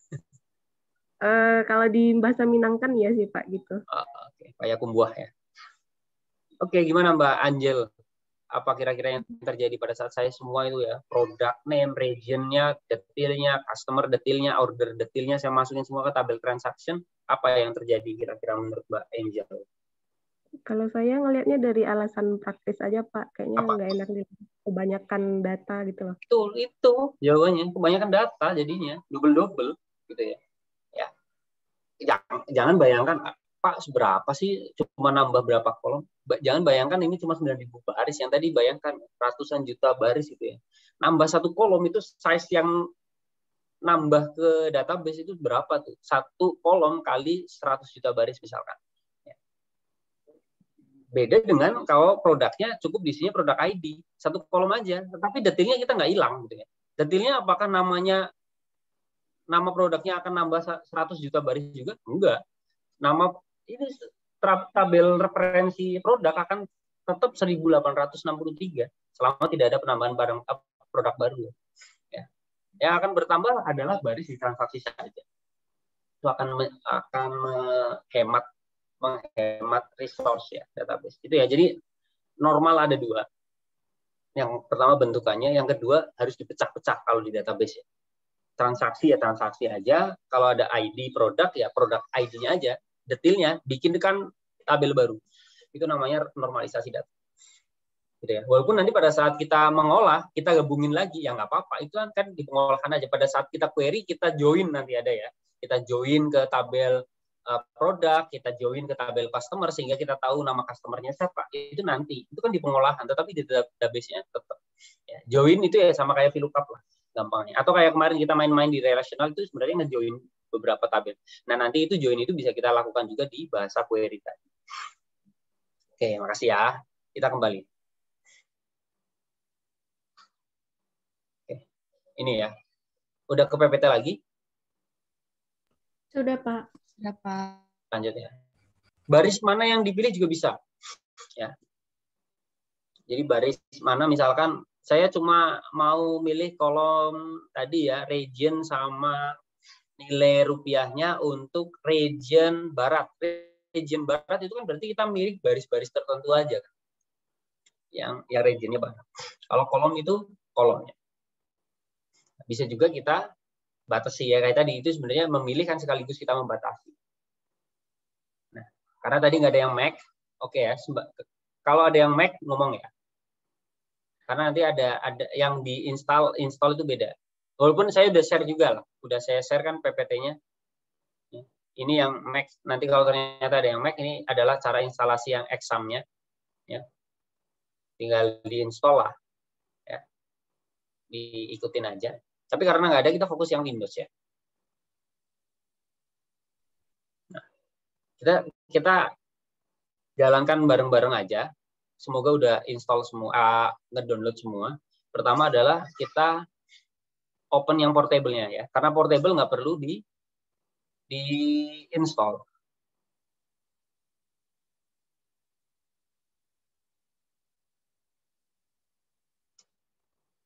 Kalau di bahasa Minang kan ya sih Pak gitu. Oke, Payakumbuh ya. Oke, gimana Mbak Angel? Apa kira-kira yang terjadi pada saat saya semua itu ya? Product name, regionnya, detailnya, customer detailnya, order detailnya, saya masukin semua ke tabel transaction. Apa yang terjadi kira-kira menurut Mbak Angel? Kalau saya ngelihatnya dari alasan praktis aja, Pak. Kayaknya Apa? nggak enak kebanyakan data gitu loh. Itu jawabannya. Kebanyakan data jadinya double gitu ya. Ya, jangan bayangkan Pak seberapa sih cuma nambah berapa kolom. Jangan bayangkan ini cuma 9.000 baris. Yang tadi bayangkan ratusan juta baris gitu ya. Nambah satu kolom itu size yang nambah ke database itu berapa tuh? Satu kolom kali 100 juta baris misalkan. Beda dengan kalau produknya cukup di sini produk ID. Satu kolom aja. Tapi detailnya kita nggak hilang gitu ya. Detailnya apakah nama produknya akan nambah 100 juta baris juga? Enggak. Nama ini tabel referensi produk akan tetap 1863 selama tidak ada penambahan produk baru. Ya. Yang akan bertambah adalah baris di transaksi saja. Itu akan menghemat resource ya database. Itu ya. Jadi normal ada dua. Yang pertama bentukannya, yang kedua harus dipecah-pecah kalau di database ya. Transaksi ya transaksi aja, kalau ada ID produk ya produk ID-nya aja, detailnya bikinkan tabel baru. Itu namanya normalisasi data. Gitu ya. Walaupun nanti pada saat kita mengolah, kita gabungin lagi, ya nggak apa-apa. Itu kan di pengolahan aja. Pada saat kita query, kita join nanti ada ya. Kita join ke tabel produk, kita join ke tabel customer, sehingga kita tahu nama customer-nya siapa. Itu nanti. Itu kan di pengolahan, tetapi di database-nya tetap. Ya, join itu ya sama kayak VLOOKUP lah, gampangnya. Atau kayak kemarin kita main-main di relational, itu sebenarnya nge-join beberapa tabel. Nah, nanti itu join itu bisa kita lakukan juga di bahasa query tadi. Oke, makasih ya. Kita kembali. Ini ya. Udah ke PPT lagi? Sudah, Pak. Sudah, Pak. Lanjut ya. Baris mana yang dipilih juga bisa. Ya. Jadi baris mana misalkan saya cuma mau milih kolom tadi ya, region sama nilai rupiahnya untuk region barat. Region barat itu kan berarti kita milih baris-baris tertentu aja kan. Yang regionnya barat. Kalau kolom itu kolomnya. Bisa juga kita batasi ya, kayak tadi itu sebenarnya memilih kan sekaligus kita membatasi. Nah, karena tadi nggak ada yang Mac, oke ya. Kalau ada yang Mac ngomong ya. Karena nanti ada yang install itu beda. Walaupun saya udah share juga lah, udah saya share kan PPT-nya. Ini yang Mac. Nanti kalau ternyata ada yang Mac, ini adalah cara instalasi yang exam-nya. Ya. Tinggal diinstall lah. Ya. Diikutin aja. Tapi karena nggak ada, kita fokus yang Windows ya. Nah, kita jalankan bareng-bareng aja. Semoga udah install semua, nge-download semua. Pertama adalah kita open yang portable-nya ya. Karena portable nggak perlu di-install.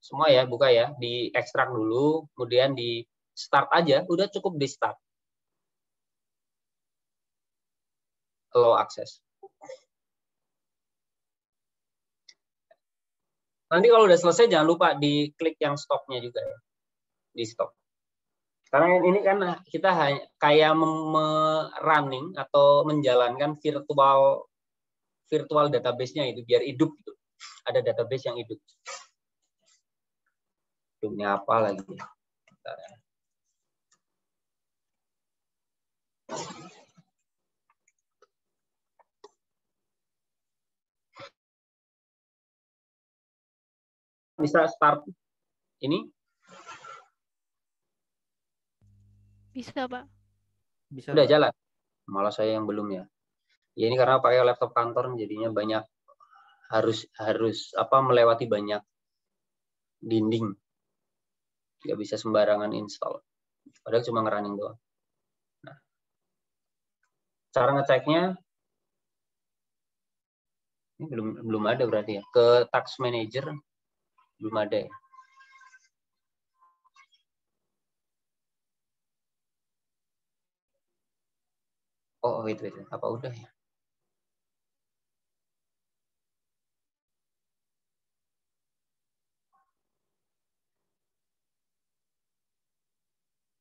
Semua ya, buka ya, di ekstrak dulu, kemudian di start aja, udah cukup di start. Allow access. Nanti kalau udah selesai jangan lupa di klik yang stop-nya juga ya. Di stop. Karena ini kan kita hanya kayak running atau menjalankan virtual database-nya itu biar hidup gitu. Ada database yang hidup. Hidupnya apa lagi? Bentar ya. Bisa start ini? Bisa, Pak. Bisa. Udah jalan. Malah saya yang belum ya. Ya ini karena pakai laptop kantor jadinya banyak harus melewati banyak dinding. Nggak bisa sembarangan install. Padahal cuma ngerunning doang. Nah, cara ngeceknya ini belum ada berarti ya. Ke Task Manager belum ada ya. Oh, wait. Apa udah ya?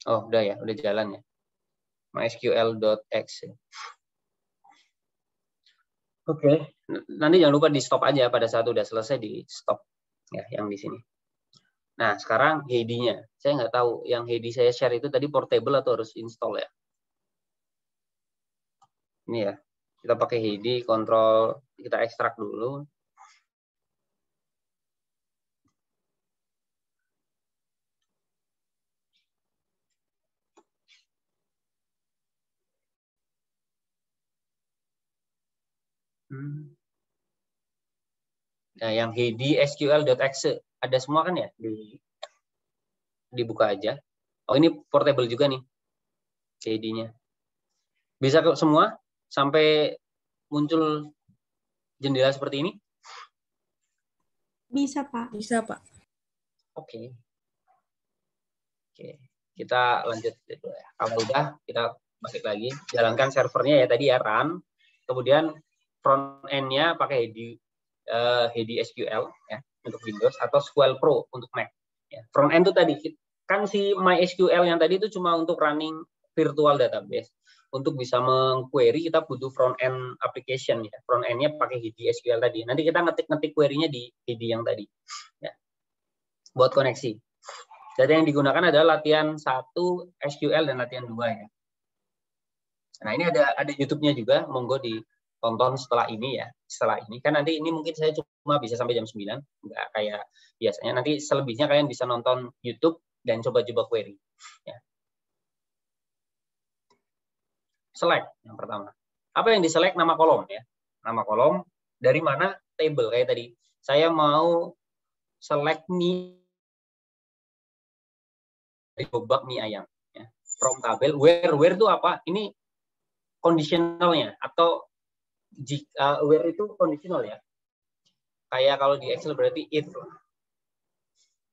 Oh, udah ya, udah jalan ya. MySQL.exe. Oke. Nanti jangan lupa di stop aja pada saat udah selesai, di stop ya yang di sini. Nah, sekarang Heidi-nya. Saya nggak tahu yang Heidi saya share itu tadi portable atau harus install ya. Ini ya. Kita pakai Heidi, kontrol, kita ekstrak dulu. Nah, yang Heidi SQL.exe ada semua kan ya? Dibuka aja. Oh, ini portable juga nih Heidi-nya. Bisa kok semua sampai muncul jendela seperti ini? Bisa, Pak. Bisa, Pak. Oke. Oke, kita lanjut dulu ya. Kalau udah, kita balik lagi. Jalankan servernya ya tadi ya, run. Kemudian front end-nya pakai Heidi SQL ya untuk Windows atau SQL Pro untuk Mac. Ya. Front end itu tadi kan si MySQL yang tadi itu cuma untuk running virtual database. Untuk bisa mengquery kita butuh front end application ya. Front end-nya pakai Heidi SQL tadi. Nanti kita ngetik query-nya di Heidi yang tadi. Ya. Buat koneksi. Jadi yang digunakan adalah latihan 1 SQL dan latihan 2 ya. Nah, ini ada YouTube-nya juga, monggo ditonton setelah ini ya. Setelah ini kan nanti ini mungkin saya cuma bisa sampai jam 9, enggak kayak biasanya. Nanti selebihnya kalian bisa nonton YouTube dan coba-coba query ya. Select yang pertama. Apa yang di-select? Nama kolom ya. Nama kolom dari mana? Table kayak tadi. Saya mau select mie dari gerobak mie ayam ya. From tabel where itu apa? Ini conditionalnya atau jika where itu conditional ya. Kayak kalau di Excel berarti if.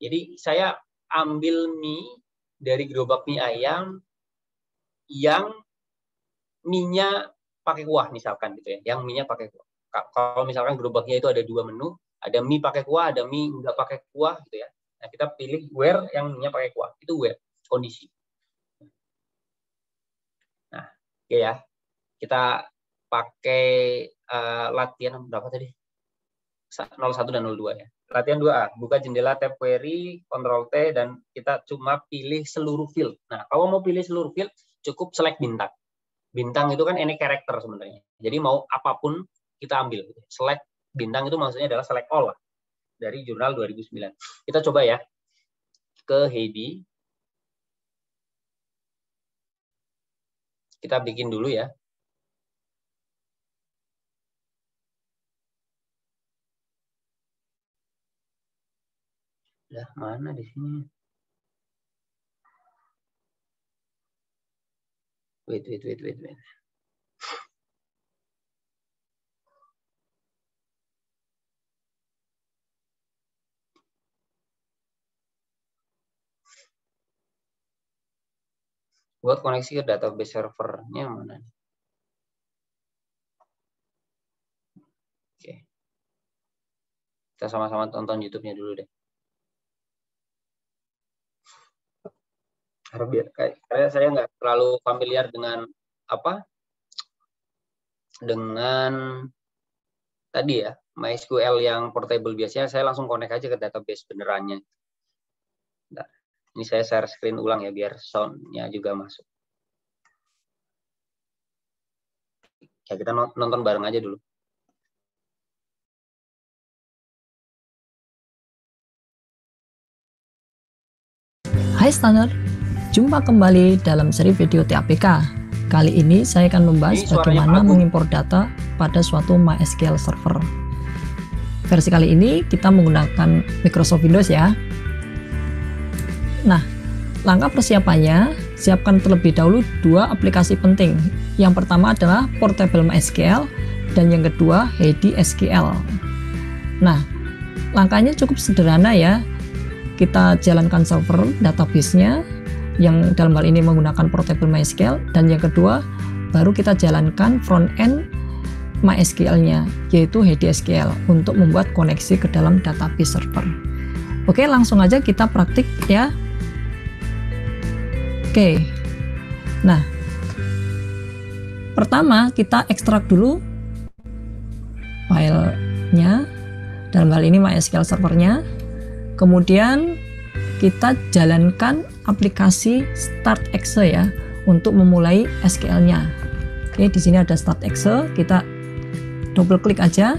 Jadi saya ambil mie dari gerobak mie ayam yang mie-nya pakai kuah misalkan gitu ya. Yang mie-nya pakai kuah. Kalau misalkan gerobaknya itu ada 2 menu, ada mie pakai kuah, ada mie nggak pakai kuah gitu ya. Nah, kita pilih where yang mie-nya pakai kuah. Itu where kondisi. Nah, oke ya. Kita pakai latihan berapa tadi? 01 dan 02 ya. Latihan 2A, buka jendela tab query, Ctrl T, dan kita cuma pilih seluruh field. Nah, kalau mau pilih seluruh field, cukup select bintang. Bintang itu kan any character sebenarnya. Jadi mau apapun kita ambil. Select bintang itu maksudnya adalah select all lah. Dari jurnal 2009. Kita coba ya. Ke Heidi. Kita bikin dulu ya. Lah, mana di sini? Wait. Buat koneksi ke database servernya mana? Oke. Kita sama-sama tonton YouTube-nya dulu deh. Kayak saya nggak terlalu familiar dengan apa? Dengan tadi ya, MySQL yang portable biasanya saya langsung connect aja ke database benerannya. Nah, ini saya share screen ulang ya biar sound-nya juga masuk. Ya, kita nonton bareng aja dulu. Hai Stanger, jumpa kembali dalam seri video TAPK. Kali ini saya akan membahas bagaimana mengimpor data pada suatu MySQL server. Versi kali ini kita menggunakan Microsoft Windows ya. Nah, langkah persiapannya, siapkan terlebih dahulu 2 aplikasi penting. Yang pertama adalah Portable MySQL dan yang kedua Heidi SQL. Nah, langkahnya cukup sederhana ya. Kita jalankan server database-nya yang dalam hal ini menggunakan Portable MySQL, dan yang kedua baru kita jalankan front end MySQL-nya yaitu Heidi SQL untuk membuat koneksi ke dalam database server. Oke, langsung aja kita praktik ya. Oke. Nah, pertama kita ekstrak dulu filenya, dalam hal ini MySQL servernya. Kemudian kita jalankan aplikasi Start Exe ya untuk memulai SQL-nya. Oke, di sini ada Start Exe, kita double klik aja.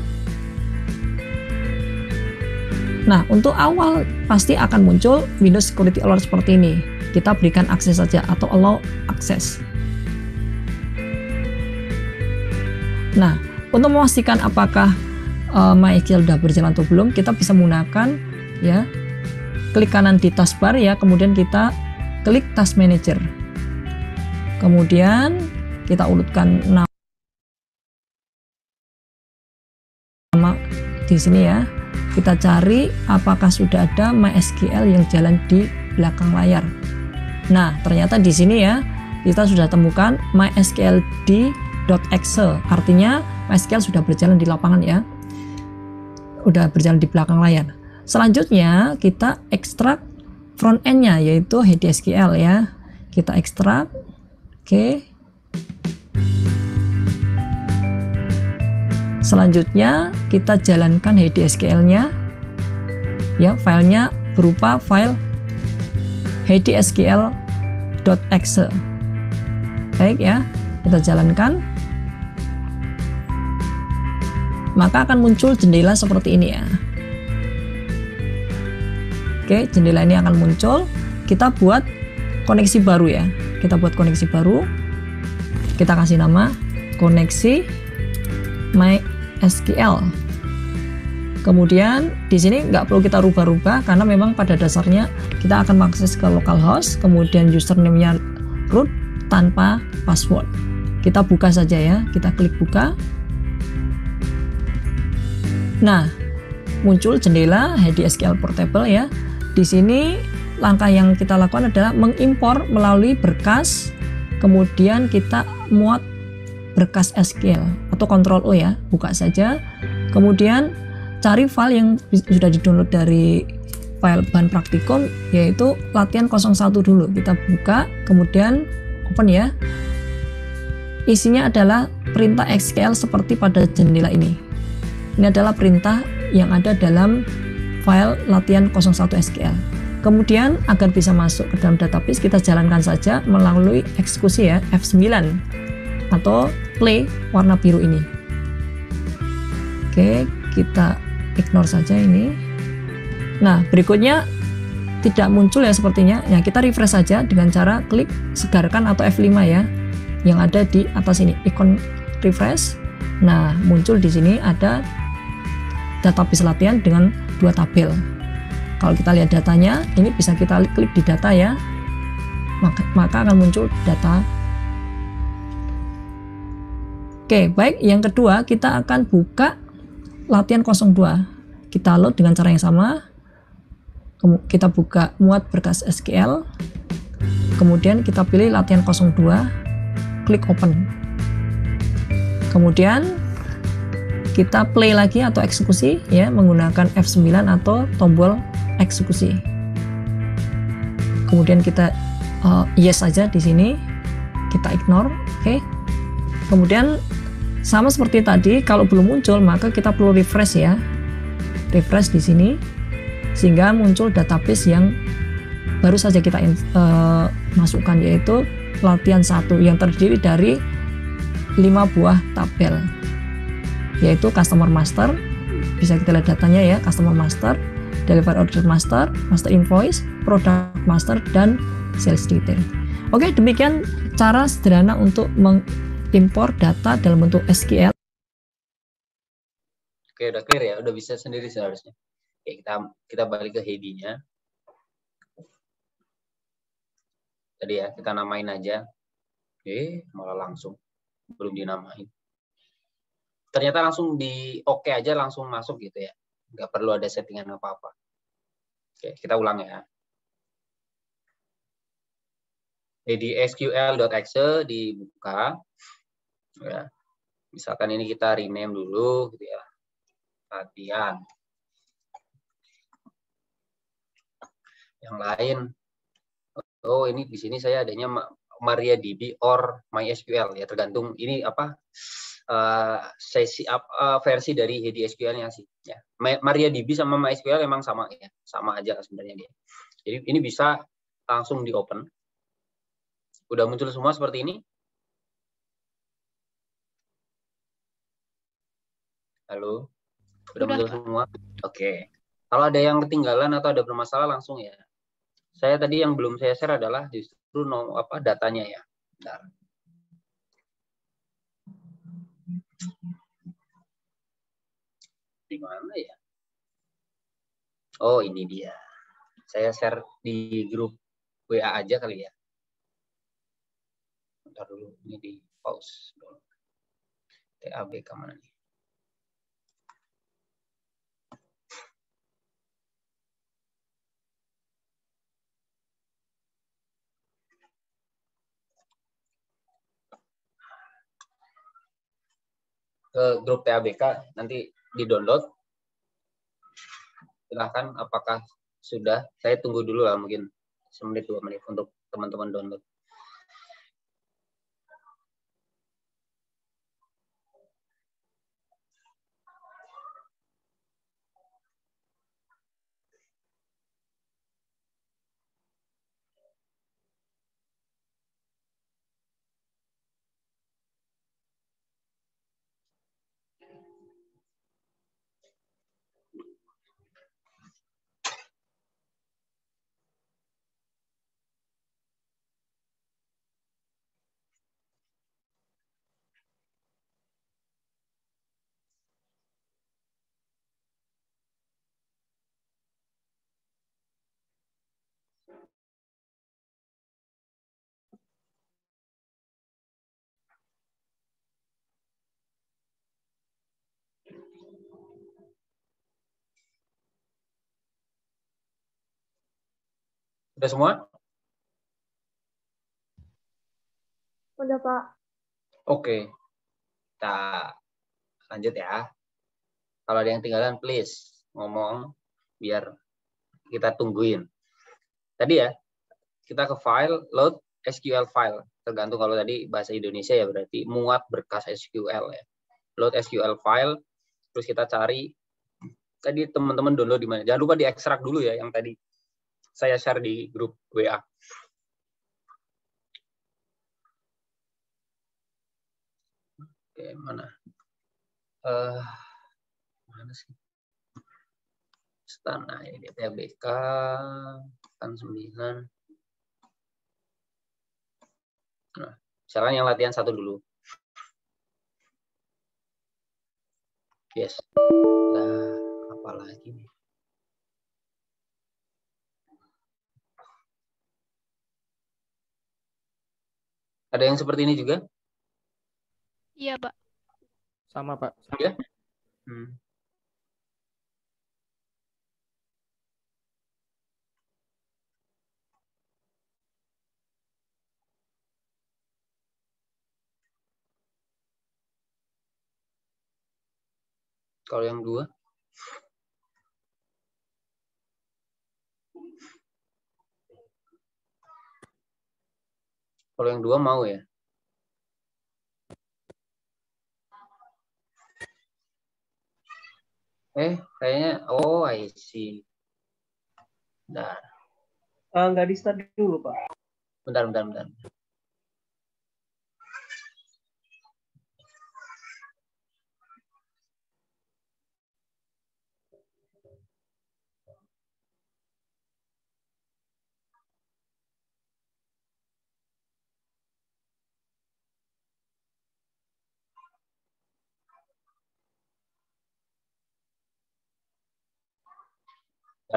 Nah, untuk awal pasti akan muncul Windows Security Alert seperti ini. Kita berikan akses saja atau allow access. Nah, untuk memastikan apakah MySQL sudah berjalan atau belum, kita bisa menggunakan ya klik kanan di taskbar ya, kemudian kita klik Task Manager. Kemudian kita urutkan nama di sini ya. Kita cari apakah sudah ada MySQL yang jalan di belakang layar. Nah, ternyata di sini ya kita sudah temukan mysqld.exe. Artinya MySQL sudah berjalan di lapangan ya. Udah berjalan di belakang layar. Selanjutnya kita ekstrak front end-nya yaitu HDSQL ya. Kita ekstrak. Oke. Selanjutnya kita jalankan HDSQL-nya ya, filenya berupa file hdsql.exe. Baik ya, kita jalankan. Maka akan muncul jendela seperti ini ya. Oke, jendela ini akan muncul. Kita buat koneksi baru ya. Kita buat koneksi baru. Kita kasih nama koneksi MySQL. Kemudian di sini nggak perlu kita rubah-rubah karena memang pada dasarnya kita akan mengakses ke localhost, kemudian username-nya root tanpa password. Kita buka saja ya, kita klik buka. Nah, muncul jendela HDSQL Portable ya. Di sini langkah yang kita lakukan adalah mengimpor melalui berkas, kemudian kita muat berkas SQL atau Ctrl O ya, buka saja. Kemudian cari file yang sudah di-download dari file bahan praktikum yaitu latihan 01 dulu. Kita buka, kemudian open ya. Isinya adalah perintah SQL seperti pada jendela ini. Ini adalah perintah yang ada dalam file latihan 01 SQL. Kemudian agar bisa masuk ke dalam database kita jalankan saja melalui eksekusi ya, F9 atau play warna biru ini. Oke, kita ignore saja ini. Nah, berikutnya tidak muncul ya sepertinya. Ya, kita refresh saja dengan cara klik segarkan atau F5 ya, yang ada di atas ini, ikon refresh. Nah, muncul di sini ada database latihan dengan 2 tabel. Kalau kita lihat datanya, ini bisa kita klik di data ya, maka akan muncul data. Oke, baik. Yang kedua, kita akan buka latihan 02. Kita load dengan cara yang sama. Kita buka muat berkas SQL. Kemudian kita pilih latihan 02. Klik open. Kemudian kita play lagi atau eksekusi ya menggunakan F9 atau tombol eksekusi. Kemudian kita yes saja di sini. Kita ignore. Oke. Kemudian sama seperti tadi, kalau belum muncul maka kita perlu refresh ya. Refresh di sini sehingga muncul database yang baru saja kita masukkan yaitu latihan 1 yang terdiri dari 5 buah tabel. Yaitu customer master, bisa kita lihat datanya ya, customer master, delivery order master, master invoice, product master, dan sales detail. Oke, demikian cara sederhana untuk mengimpor data dalam bentuk SQL. Oke, udah clear ya, udah bisa sendiri seharusnya. Oke, kita balik ke heading-nya. Tadi ya, kita namain aja. Oke, malah langsung belum dinamain. Ternyata langsung di oke aja langsung masuk gitu ya, nggak perlu ada settingan apa-apa. Oke, kita ulang ya. Jadi sql.exe dibuka ya. Misalkan ini kita rename dulu gitu ya, latihan. Yang lain, oh ini di sini saya adanya MariaDB or MySQL ya, tergantung ini apa versi dari Heidi SQL-nya sih. Ya. MariaDB sama MySQL emang sama ya, sama aja sebenarnya dia. Jadi ini bisa langsung di open. Udah muncul semua seperti ini. Halo, udah muncul semua. Oke. Kalau ada yang ketinggalan atau ada bermasalah langsung ya. Saya tadi yang belum saya share adalah justru datanya ya. Bentar. Di mana ya? Oh, ini dia. Saya share di grup WA aja kali ya. Bentar dulu, ini di pause dulu. TAB kemana nih? Ke grup TABK nanti di-download. Silahkan apakah sudah? Saya tunggu dulu lah mungkin 1-2 menit untuk teman-teman download. Sudah semua? Udah, Pak. Oke. Kita lanjut ya. Kalau ada yang tinggalan, please ngomong biar kita tungguin. Tadi ya, kita ke file, load SQL file. Tergantung kalau tadi bahasa Indonesia ya berarti muat berkas SQL ya. Load SQL file, terus kita cari tadi teman-teman download di mana. Jangan lupa diekstrak dulu ya yang tadi saya share di grup WA. Oke, mana? Mana sih? Nah, ini TBK kan 9. Nah, sekarang yang latihan 1 dulu. Yes. Nah, apa lagi nih? Ada yang seperti ini juga? Iya, Pak. Sama, Pak. Ya. Kalau yang 2? Kalau yang 2 mau ya? Kayaknya, oh I see. Nah. Nggak di start dulu, Pak. Bentar. Bentar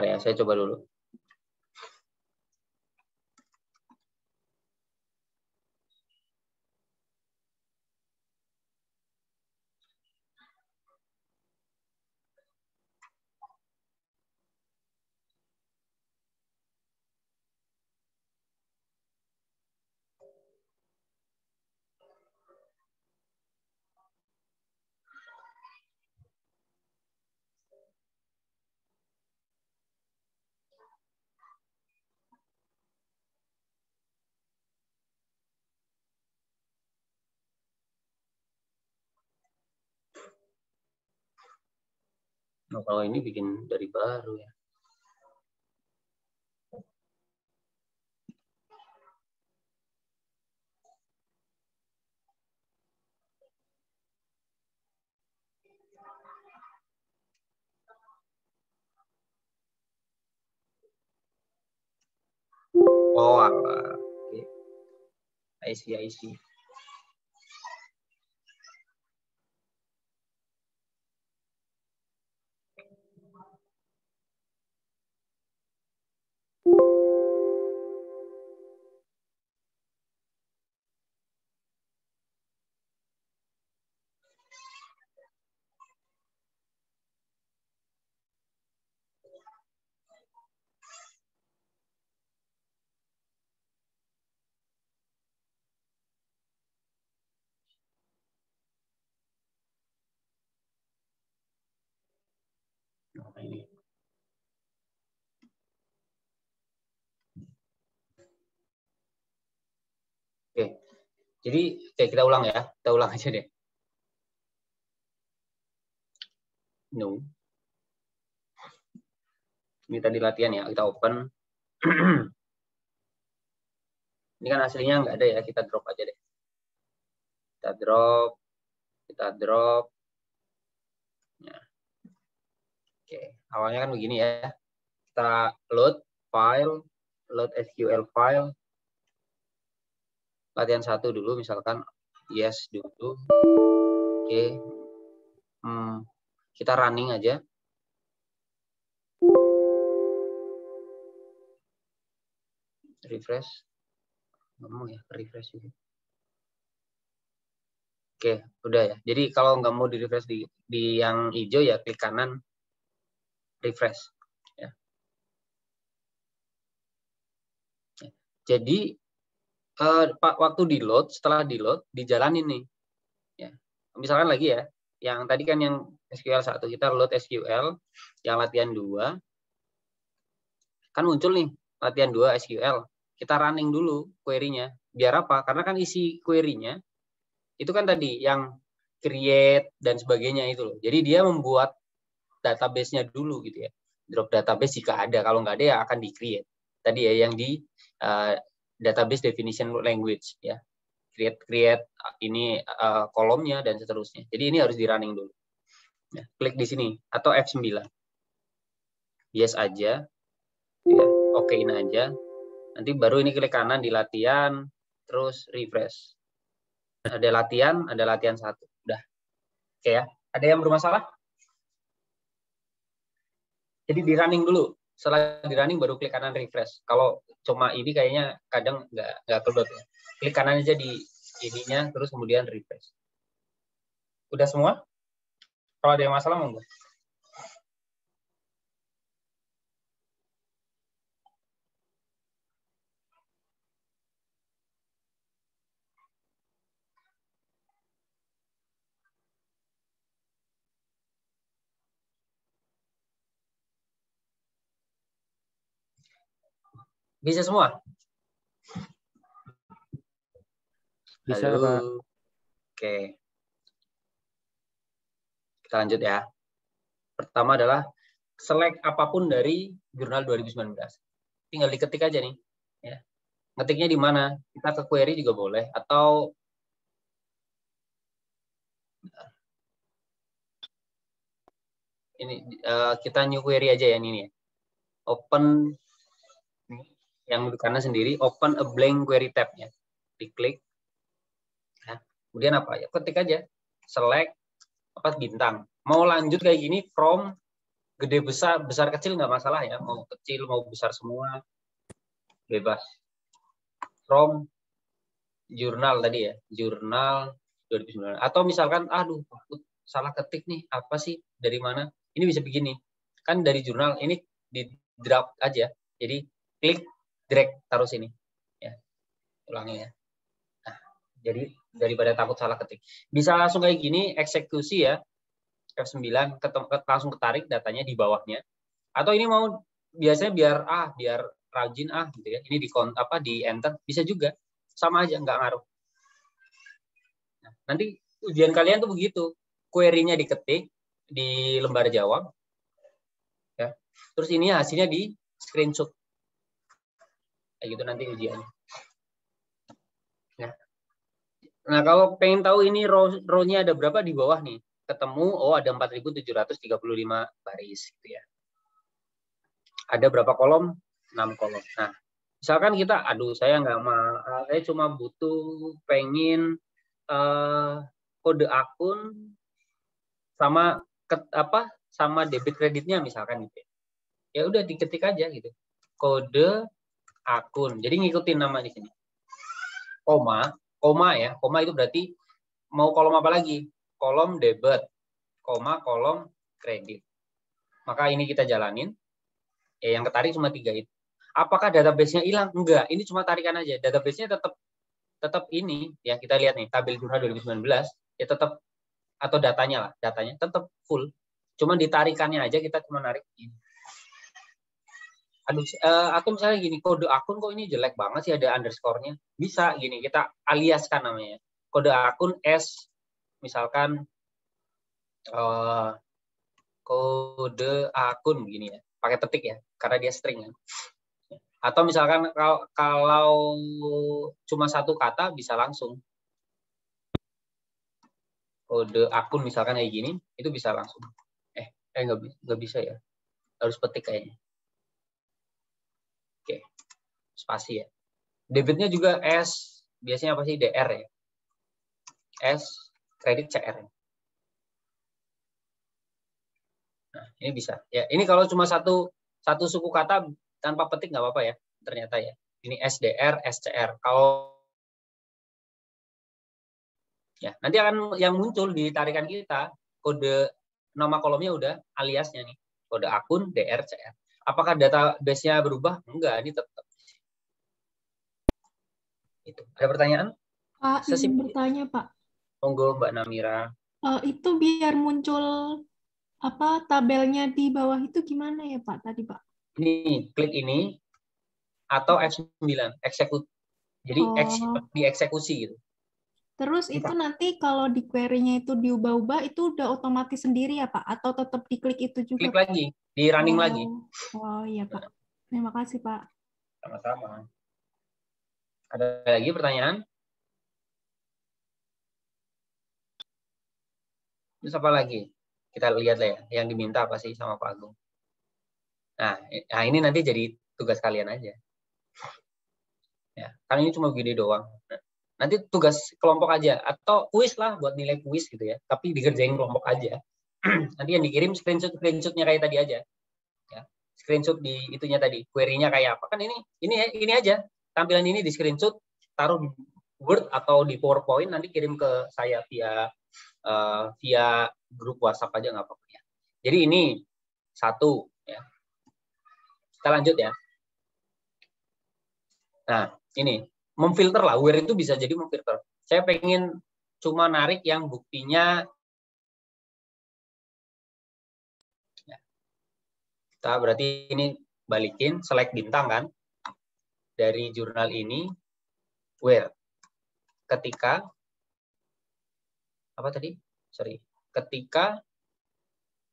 ya, saya coba dulu. Nah, kalau ini bikin dari baru ya. Oh, alah. Oke. I see. Nah, ini. Oke. Jadi kita ulang ya. Kita ulang aja deh. No. Ini tadi latihan ya. Kita open. Ini kan hasilnya nggak ada ya. Kita drop aja deh. Kita drop. Nah. Oke. Awalnya kan begini ya. Kita load SQL file. Latihan 1 dulu misalkan. Yes dulu. Oke. Kita running aja. Refresh. Ngomong ya, refresh juga. Oke, udah ya. Jadi kalau nggak mau di refresh di yang hijau ya klik kanan refresh. Ya. Jadi waktu di load, setelah di load dijalanin nih. Ya. Misalkan lagi ya, yang tadi kan yang SQL 1 kita load SQL, yang latihan 2 kan muncul nih latihan 2 SQL. Kita running dulu query-nya. Biar apa? Karena kan isi query-nya itu kan tadi yang create dan sebagainya itu loh. Jadi dia membuat database-nya dulu gitu ya. Drop database jika ada. Kalau nggak ada ya akan di-create. Tadi ya yang di database definition language ya. Create ini kolomnya dan seterusnya. Jadi ini harus di-running dulu. Ya, klik di sini atau F9. Yes aja. Ya, oke-in aja. Nanti baru ini klik kanan di latihan, terus refresh. Ada latihan 1. Udah. Oke ya. Ada yang bermasalah? Jadi di running dulu. Setelah di running baru klik kanan refresh. Kalau cuma ini kayaknya kadang nggak keluar ya. Klik kanan aja di ininya, terus kemudian refresh. Udah semua? Kalau ada yang masalah monggo. Bisa semua? Bisa, Halo. Pak. Oke. Kita lanjut ya. Pertama adalah select apapun dari jurnal 2019. Tinggal diketik aja nih. Ya. Ngetiknya di mana? Kita ke query juga boleh. Atau ini kita new query aja ya ini ya. Open yang di kanan sendiri, open a blank query tab ya. Diklik. Ya. Kemudian apa ya? Ketik aja. Select bintang. Mau lanjut kayak gini from gede besar kecil nggak masalah ya. Mau kecil mau besar semua bebas. From jurnal tadi ya. Jurnal 2019. Atau misalkan aduh salah ketik nih. Apa sih? Dari mana? Ini bisa begini. Kan dari jurnal ini di drop aja. Jadi klik drag taruh sini. Ya. Ulangi ya. Nah, jadi daripada takut salah ketik. Bisa langsung kayak gini eksekusi ya. F9 langsung ketarik datanya di bawahnya. Atau ini mau biasanya biar rajin gitu ya. Ini di enter bisa juga. Sama aja nggak ngaruh. Nah, nanti ujian kalian tuh begitu. Query-nya diketik di lembar jawab, Ya. Terus ini hasilnya di screenshot. Kayak gitu nanti ujiannya. Nah, kalau pengen tahu ini row-nya ada berapa di bawah nih, ketemu, oh ada 4.735 baris gitu ya. Ada berapa kolom? 6 kolom. Nah, misalkan kita, aduh saya nggak mau, saya cuma butuh pengen kode akun sama sama debit kreditnya misalkan gitu. Ya udah diketik aja gitu. Kode akun. Jadi ngikutin nama di sini. Koma ya. Koma itu berarti mau kolom apa lagi? Kolom debit, kolom kredit. Maka ini kita jalanin. Ya yang ketarik cuma 3 itu. Apakah database-nya hilang? Enggak, ini cuma tarikan aja. Database-nya tetap ini ya, kita lihat nih tabel jurnal 2019 ya tetap, atau datanya tetap full. Cuma ditarikannya aja kita cuma narik ini. Aduh, atau misalnya gini, kode akun kok ini jelek banget sih ada underscore-nya. Bisa gini, kita aliaskan namanya. Kode akun S, misalkan kode akun begini ya, pakai petik ya, karena dia string kan. Atau misalkan kalau cuma satu kata bisa langsung. Kode akun misalkan kayak gini, itu bisa langsung. Nggak bisa ya, harus petik kayaknya. Oke, spasi ya. Debitnya juga S, biasanya apa sih? DR ya. S, kredit CR. Nah, ini bisa. Ya, ini kalau cuma satu suku kata tanpa petik nggak apa-apa ya, ternyata ya. Ini SDR, SCR. Kalau ya, nanti akan yang muncul di tarikan kita kode nama kolomnya udah aliasnya nih. Kode akun DR, CR. Apakah database-nya berubah? Enggak, ini tetap. Itu. Ada pertanyaan? Pak, izin bertanya, Pak. Monggo, Mbak Namira. Itu biar muncul tabelnya di bawah itu gimana ya, Pak, tadi, Pak? Ini, klik ini, atau F9, execute. Jadi dieksekusi gitu. Terus itu nanti kalau di query-nya itu diubah-ubah, itu udah otomatis sendiri ya, Pak? Atau tetap diklik itu juga? Klik lagi, di running lagi. Oh iya, Pak. Terima kasih, Pak. Sama-sama. Ada lagi pertanyaan? Terus apa lagi? Kita lihat lah ya, yang diminta apa sih sama Pak Agung. Nah, ini nanti jadi tugas kalian aja. Ya, kan ini cuma gini doang. Nanti tugas kelompok aja, atau kuis lah buat nilai kuis gitu ya. Tapi dikerjain kelompok aja. Nanti yang dikirim screenshot-nya kayak tadi aja. Ya, screenshot di itunya tadi, query-nya kayak apa. Kan ini aja. Tampilan ini di screenshot, taruh di Word atau di PowerPoint, nanti kirim ke saya via grup WhatsApp aja nggak apa-apa ya. Jadi ini satu ya. Kita lanjut ya. Nah, ini memfilter lah, where itu bisa jadi memfilter. Saya pengen cuma narik yang buktinya ya. Kita berarti ini balikin, select bintang kan dari jurnal ini, where ketika apa tadi? Ketika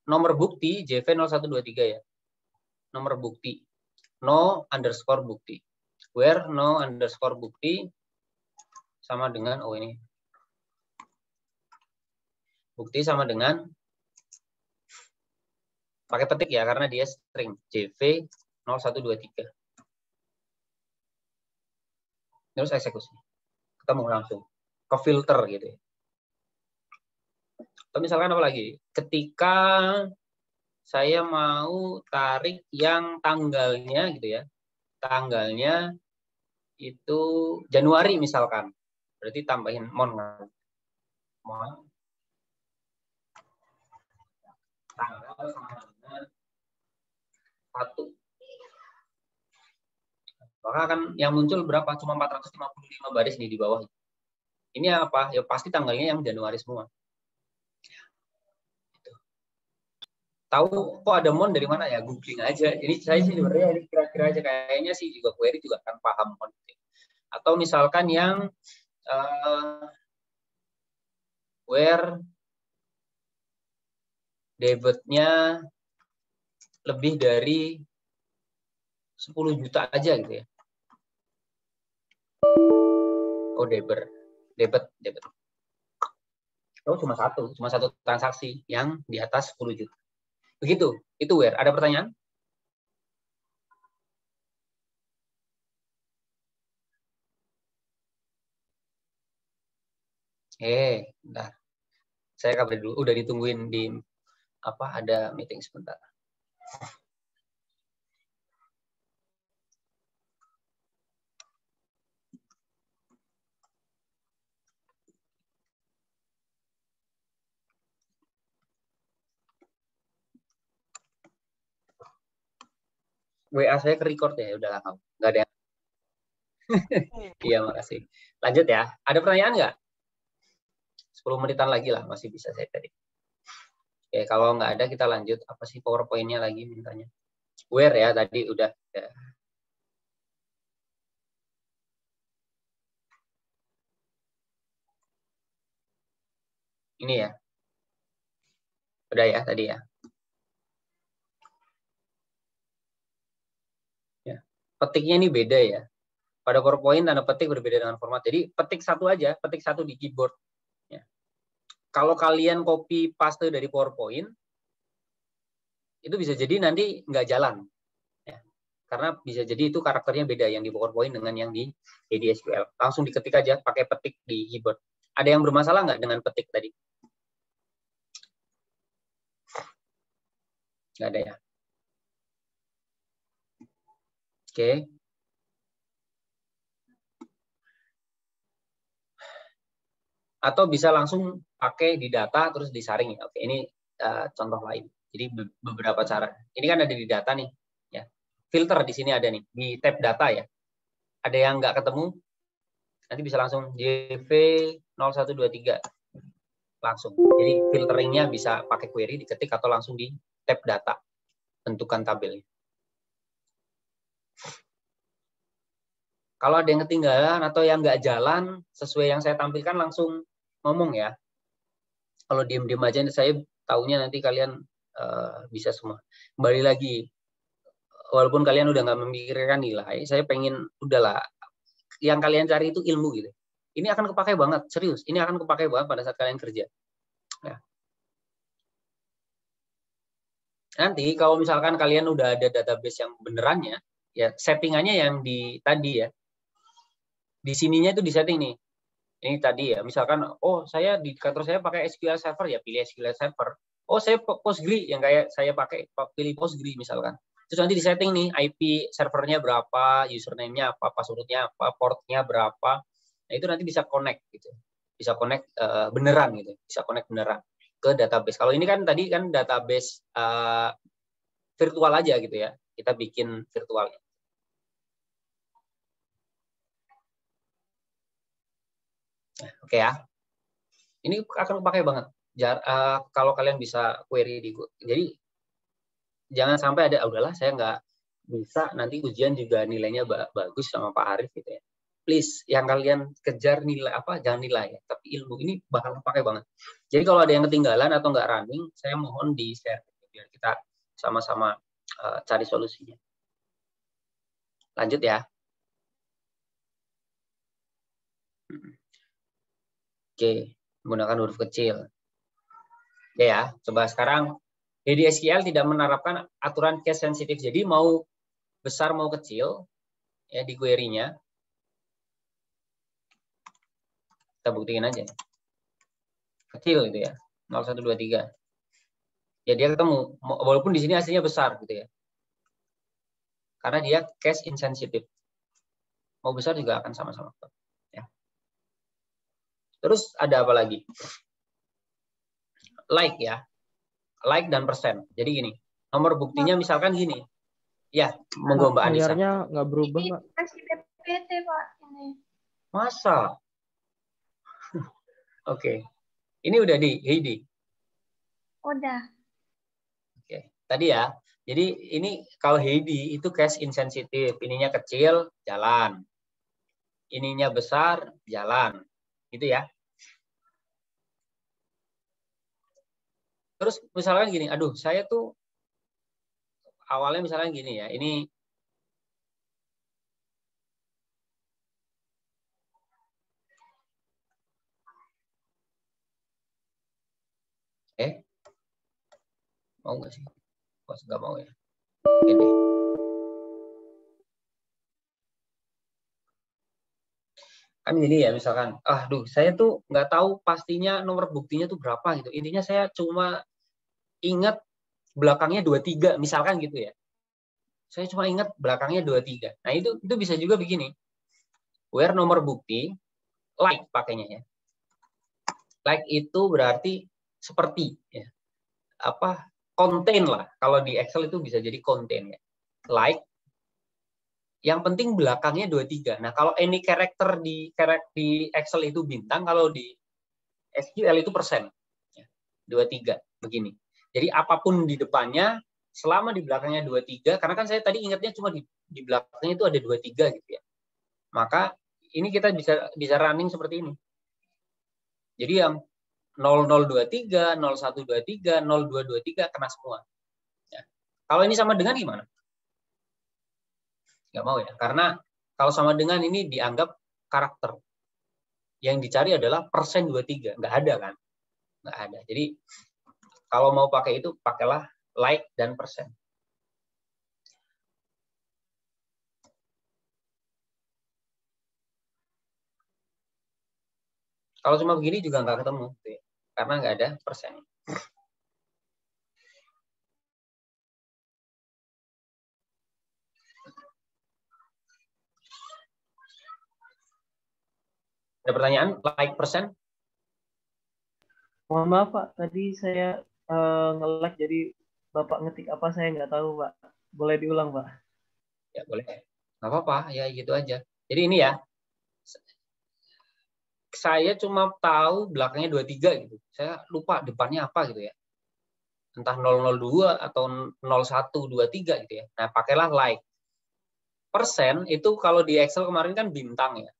nomor bukti JV0123 ya. Nomor bukti no underscore bukti. Where no underscore bukti sama dengan ini. Bukti sama dengan pakai petik ya karena dia string JV0123. Terus eksekusi. Ketemu langsung ke filter gitu ya. Atau misalkan apa lagi? Ketika saya mau tarik yang tanggalnya gitu ya. Tanggalnya itu Januari misalkan. Berarti tambahin mon. Tanggal sama dengan 1. Maka kan yang muncul berapa? Cuma 455 baris nih di bawah. Ini apa? Ya pasti tanggalnya yang Januari semua. Tahu kok ada mon dari mana ya, googling aja. Ini saya sih sebenarnya ini kira-kira aja kayaknya sih juga query juga kan paham mon. Atau misalkan yang where debitnya lebih dari 10 juta aja gitu ya. Oh, debit. Oh, cuma satu transaksi yang di atas 10 juta. Begitu, itu where. Ada pertanyaan? Bentar. Saya kabar dulu. Udah ditungguin di ada meeting sebentar. WA saya ke record ya, udah lah, nggak ada. Iya, makasih. Lanjut ya. Ada pertanyaan nggak? 10 menitan lagi lah, masih bisa saya tadi. Oke, kalau nggak ada kita lanjut. Apa sih PowerPoint-nya lagi mintanya? Where ya, tadi udah. Ya. Ini ya. Udah ya tadi ya. Petiknya ini beda ya. Pada PowerPoint tanda petik berbeda dengan format. Jadi petik satu aja, petik satu di keyboard. Ya. Kalau kalian copy paste dari PowerPoint, itu bisa jadi nanti nggak jalan. Ya. Karena bisa jadi itu karakternya beda yang di PowerPoint dengan yang di SQL. Langsung diketik aja pakai petik di keyboard. Ada yang bermasalah nggak dengan petik tadi? Nggak ada ya. Oke. Atau bisa langsung pakai di data terus disaring ya. Oke, ini contoh lain. Jadi beberapa cara. Ini kan ada di data nih, ya. Filter di sini ada nih di tab data ya. Ada yang nggak ketemu, nanti bisa langsung JV0123 langsung. Jadi filteringnya bisa pakai query diketik atau langsung di tab data bentukan tabelnya. Kalau ada yang ketinggalan atau yang nggak jalan sesuai yang saya tampilkan langsung ngomong ya. Kalau diem-diem aja saya taunya nanti kalian bisa semua. Kembali lagi, walaupun kalian udah nggak memikirkan nilai, saya pengen udahlah yang kalian cari itu ilmu gitu. Ini akan kepakai banget, serius. Ini akan kepakai banget pada saat kalian kerja. Ya. Nanti kalau misalkan kalian udah ada database yang benerannya, ya settingannya yang di tadi ya. Di sininya itu di setting nih. Ini tadi ya, misalkan, oh saya di kantor saya pakai SQL Server, ya pilih SQL Server. Oh saya Postgre, yang kayak saya pakai, pilih Postgre misalkan. Terus nanti di setting nih, IP servernya berapa, username-nya apa, password-nya apa, port-nya berapa. Nah itu nanti bisa connect gitu. Bisa connect beneran gitu, bisa connect beneran ke database. Kalau ini kan tadi kan database virtual aja gitu ya, kita bikin virtualnya. Oke ya, ini akan pakai banget. Kalau kalian bisa query di Google. Jadi jangan sampai ada, udahlah saya nggak bisa nanti ujian juga nilainya bagus sama Pak Arif gitu ya. Please, yang kalian kejar nilai apa? Jangan nilai, ya, tapi ilmu ini bakal pakai banget. Jadi kalau ada yang ketinggalan atau nggak running, saya mohon di share biar kita sama-sama cari solusinya. Lanjut ya. Oke, menggunakan huruf kecil. Oke ya, coba sekarang SQL tidak menerapkan aturan case sensitif. Jadi mau besar mau kecil ya di query-nya. Kita buktikan aja. Kecil gitu ya. 0123. Ya dia ketemu walaupun di sini hasilnya besar gitu ya. Karena dia case insensitive. Mau besar juga akan sama-sama. Ya. Terus ada apa lagi? Like ya. Like dan persen. Jadi gini, nomor buktinya misalkan gini. Ya, monggo Mbak Anissa. Layarnya nggak berubah, Pak. Masih PPT, Pak. Ini. Masa? Oke. Ini udah di Heidi. Udah. Oke. Tadi ya. Jadi ini kalau Heidi itu case insensitif. Ininya kecil, jalan. Ininya besar, jalan. Gitu ya. Terus misalkan gini, aduh saya tuh awalnya misalnya gini ya, ini mau nggak sih? Pas nggak mau ya. Oke deh. Kan gini ya, misalkan, saya tuh nggak tahu pastinya nomor buktinya tuh berapa gitu. Intinya saya cuma ingat belakangnya 23, misalkan gitu ya. Saya cuma ingat belakangnya 23. Nah, itu bisa juga begini. Where nomor bukti, like pakainya ya. Like itu berarti seperti ya. Contain lah. Kalau di Excel itu bisa jadi contain ya. Like yang penting belakangnya 23. Nah, kalau any character di Excel itu bintang, kalau di SQL itu persen. 23 begini. Jadi apapun di depannya selama di belakangnya 23, karena kan saya tadi ingatnya cuma di belakangnya itu ada 23 gitu ya. Maka ini kita bisa running seperti ini. Jadi yang 0023, 0123, 0223 kena semua. Ya. Kalau ini sama dengan gimana? Nggak mau ya, karena kalau sama dengan ini dianggap karakter. Yang dicari adalah persen 23, nggak ada kan? Nggak ada. Jadi kalau mau pakai itu, pakailah like dan persen. Kalau cuma begini juga nggak ketemu, karena nggak ada persen. Ada pertanyaan? Like persen? Mohon maaf Pak, tadi saya nge-lag jadi Bapak ngetik apa saya nggak tahu Pak. Boleh diulang Pak? Ya boleh. Nggak apa-apa, ya gitu aja. Jadi ini ya, saya cuma tahu belakangnya 23 gitu. Saya lupa depannya apa gitu ya. Entah 002 atau 0123 gitu ya. Nah, pakailah like. Persen itu kalau di Excel kemarin kan bintang ya.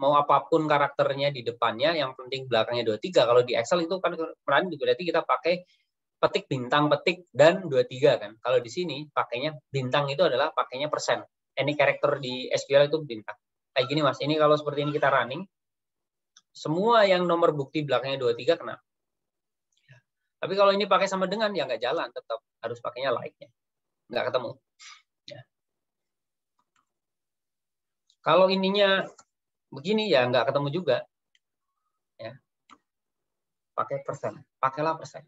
Mau apapun karakternya di depannya, yang penting belakangnya 23. Kalau di Excel itu kan kemarin berarti kita pakai petik bintang, petik, dan 23 kan. Kalau di sini pakainya bintang itu adalah pakainya persen. Any karakter di SQL itu bintang. Kayak gini Mas, ini kalau seperti ini kita running, semua yang nomor bukti belakangnya 23 kena. Tapi kalau ini pakai sama dengan, ya nggak jalan, tetap harus pakainya like-nya. Nggak ketemu. Ya. Kalau ininya begini, ya nggak ketemu juga. Ya. Pakai persen. Pakailah persen.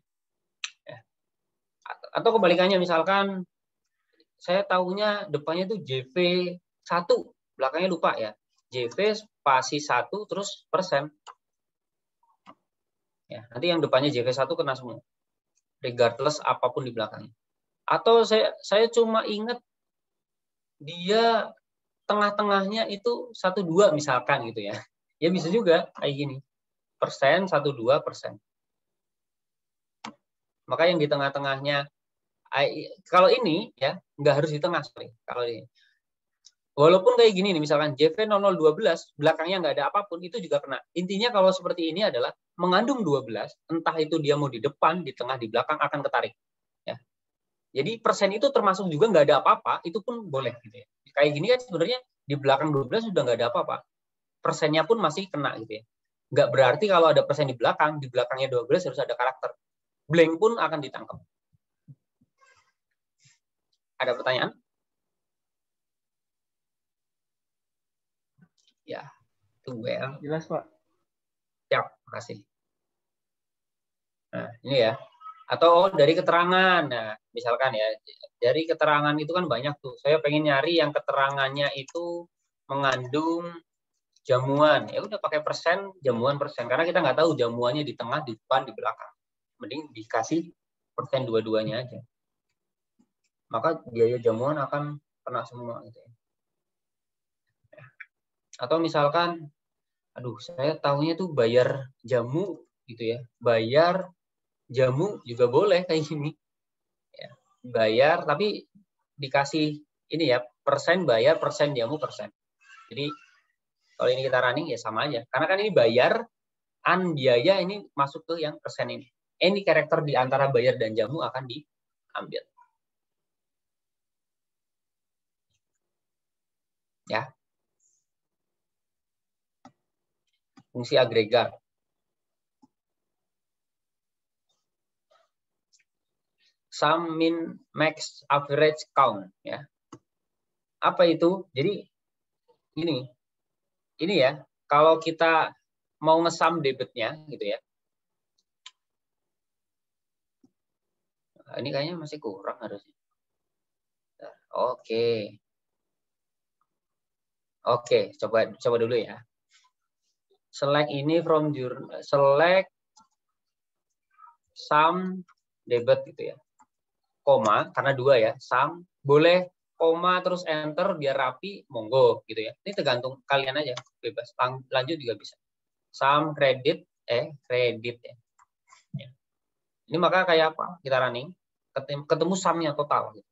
Ya. Atau kebalikannya, misalkan saya tahunya depannya itu JV1, belakangnya lupa ya. JV spasi 1 terus persen. Ya, nanti yang depannya JV1 kena semua. Regardless apapun di belakangnya. Atau saya cuma ingat dia tengah-tengahnya itu 12 misalkan gitu ya. Ya bisa juga kayak gini. Persen 12%. Maka yang di tengah-tengahnya, kalau ini ya nggak harus di tengah, sorry. Kalau ini. Walaupun kayak gini nih, misalkan JV0012, belakangnya nggak ada apapun, itu juga kena. Intinya kalau seperti ini adalah mengandung 12, entah itu dia mau di depan, di tengah, di belakang, akan ketarik. Ya. Jadi persen itu termasuk juga nggak ada apa-apa, itu pun boleh. Gitu ya. Kayak gini kan sebenarnya di belakang 12 sudah nggak ada apa-apa. Persennya pun masih kena. Gitu ya. Nggak berarti kalau ada persen di belakangnya 12 harus ada karakter. Blank pun akan ditangkap. Ada pertanyaan? Ya, well. Jelas Pak. Siap, makasih. Nah, ini ya. Atau dari keterangan. Nah, misalkan ya, dari keterangan itu kan banyak tuh. Saya pengen nyari yang keterangannya itu mengandung jamuan. Ya udah pakai persen, jamuan persen. Karena kita nggak tahu jamuannya di tengah, di depan, di belakang. Mending dikasih persen dua-duanya aja. Maka biaya jamuan akan kena semua. Gitu ya. Atau misalkan, aduh saya tahunya tuh bayar jamu gitu ya. Bayar jamu juga boleh kayak gini. Ya, bayar tapi dikasih ini ya, persen bayar, persen jamu, persen. Jadi kalau ini kita running ya sama aja. Karena kan ini bayar, biaya ini masuk ke yang persen ini. Any karakter di antara bayar dan jamu akan diambil. fungsi agregat. Sum, min, max, average, count, ya. Apa itu? Jadi ini ya. Kalau kita mau ngesum debitnya, gitu ya. Nah, ini kayaknya masih kurang harusnya. Oke. Oke, coba dulu ya. Select ini from select sum debit gitu ya. Koma, karena 2 ya. Sum, boleh koma terus enter biar rapi, monggo gitu ya. Ini tergantung kalian aja, bebas. Lanjut juga bisa. Sum kredit ya. Ini maka kayak apa? Kita running, ketemu sumnya total. Gitu.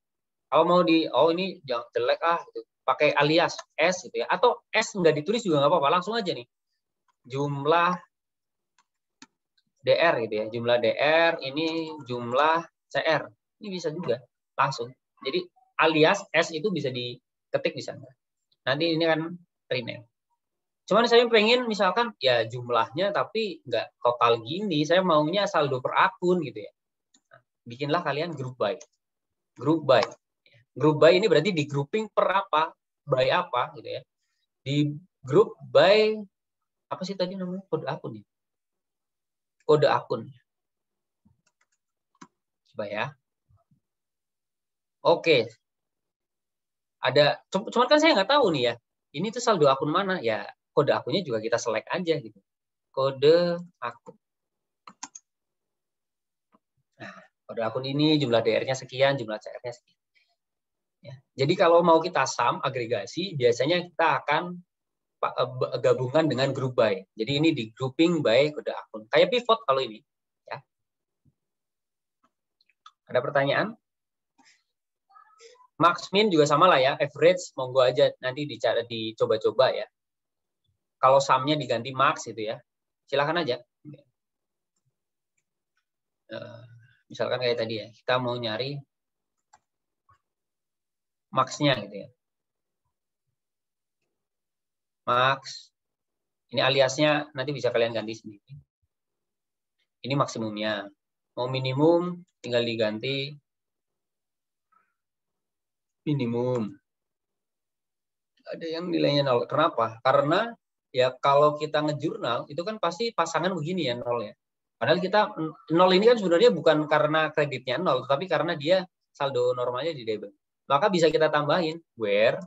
Kalau mau ini jangan jelek gitu. Pakai alias S gitu ya. Atau S nggak ditulis juga nggak apa-apa, langsung aja nih. Jumlah DR gitu ya. Jumlah DR, ini jumlah CR. Ini bisa juga langsung. Jadi alias S itu bisa diketik di sana. Nanti ini kan rename. Cuman saya pengen misalkan ya jumlahnya tapi nggak total gini. Saya maunya saldo per akun gitu ya. Nah, bikinlah kalian group by. Group by. Group by ini berarti di grouping per apa? By apa gitu ya. Di group by apa sih tadi namanya? Kode akun ya. Kode akun. Coba ya. Oke. Cuman kan saya nggak tahu nih ya. Ini tuh saldo akun mana? Ya, kode akunnya juga kita select aja gitu. Kode akun. Nah, kode akun ini jumlah DR-nya sekian, jumlah CR-nya sekian. Ya. Jadi kalau mau kita sum, agregasi, biasanya kita akan gabungan dengan group by. Jadi ini di grouping by kode akun. Kayak pivot kalau ini. Ya. Ada pertanyaan? Max min juga sama lah ya, average monggo aja nanti dicoba-coba ya. Kalau sumnya diganti max itu ya, silakan aja. Misalkan kayak tadi ya, kita mau nyari max-nya gitu ya. Max, ini aliasnya nanti bisa kalian ganti sendiri. Ini maksimumnya. Mau minimum, tinggal diganti minimum. Ada yang nilainya 0. Kenapa? Karena ya kalau kita ngejurnal itu kan pasti pasangan begini ya 0 ya. Padahal kita 0 ini kan sebenarnya bukan karena kreditnya 0, tapi karena dia saldo normalnya di debit. Maka bisa kita tambahin where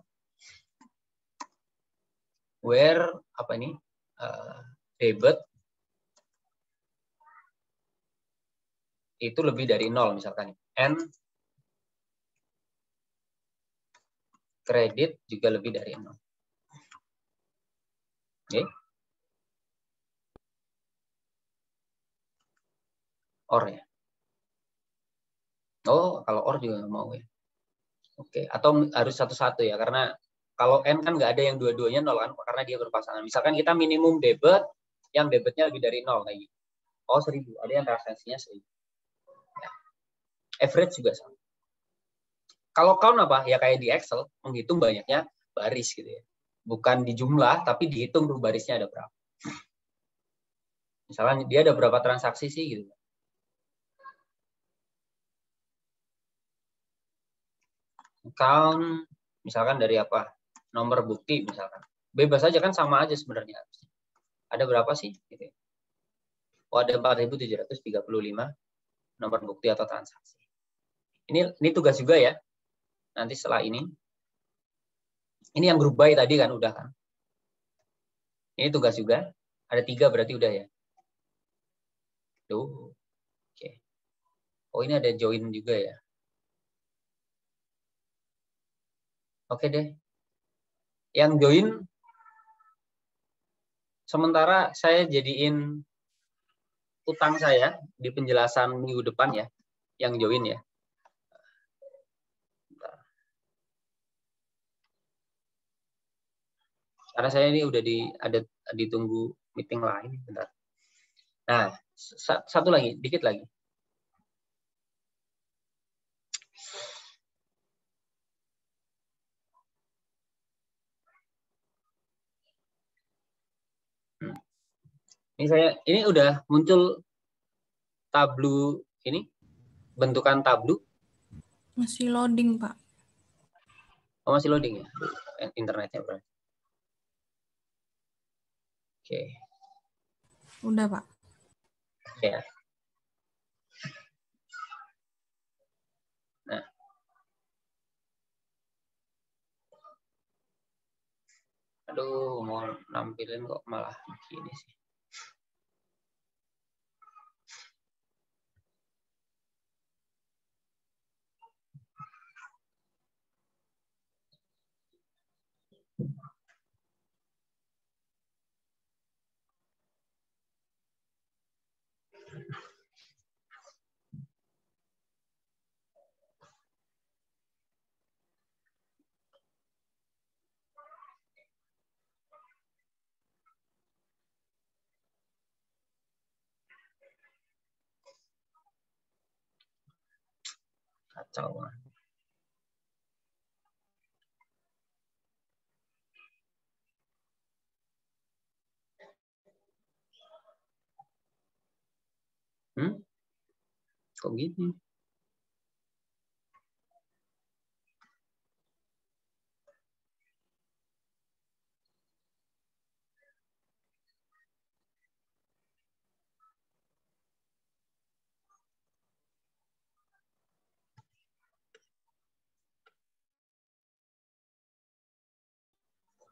apa ini debit itu lebih dari 0 misalkan. And kredit juga lebih dari 0. Oke. Or ya. Oh, kalau or juga nggak mau ya. Oke. Atau harus satu-satu ya, karena kalau N kan nggak ada yang dua-duanya 0 kan, karena dia berpasangan. Misalkan kita minimum debit, yang debitnya lebih dari 0 kayak gitu. Oh, 1000. Ada yang transaksinya 1000. Ya. Average juga sama. Kalau count apa? Ya kayak di Excel, menghitung banyaknya baris gitu ya. Bukan di jumlah, tapi dihitung tuh barisnya ada berapa. Misalnya dia ada berapa transaksi sih gitu. Count, misalkan dari apa? Nomor bukti misalkan. Bebas aja kan sama aja sebenarnya. Ada berapa sih? Gitu. Oh, ada 4.735 nomor bukti atau transaksi. Ini tugas juga ya. Nanti setelah ini. Ini yang group by tadi kan udah kan. Ini tugas juga. Ada 3 berarti udah ya. Tuh. Oke. Oh, ini ada join juga ya. Oke deh. Yang join sementara saya jadiin utang saya di penjelasan minggu depan ya. Yang join ya. Karena saya ini udah ditunggu meeting lain. Bentar. Nah, satu lagi, dikit lagi. Ini udah muncul tablu ini, bentukan tablu. Masih loading, Pak. Oh, masih loading ya internetnya, Bro. Oke. Udah, Pak. Ya. Nah. Aduh, mau nampilin kok malah begini sih. Kacau. Kok gini?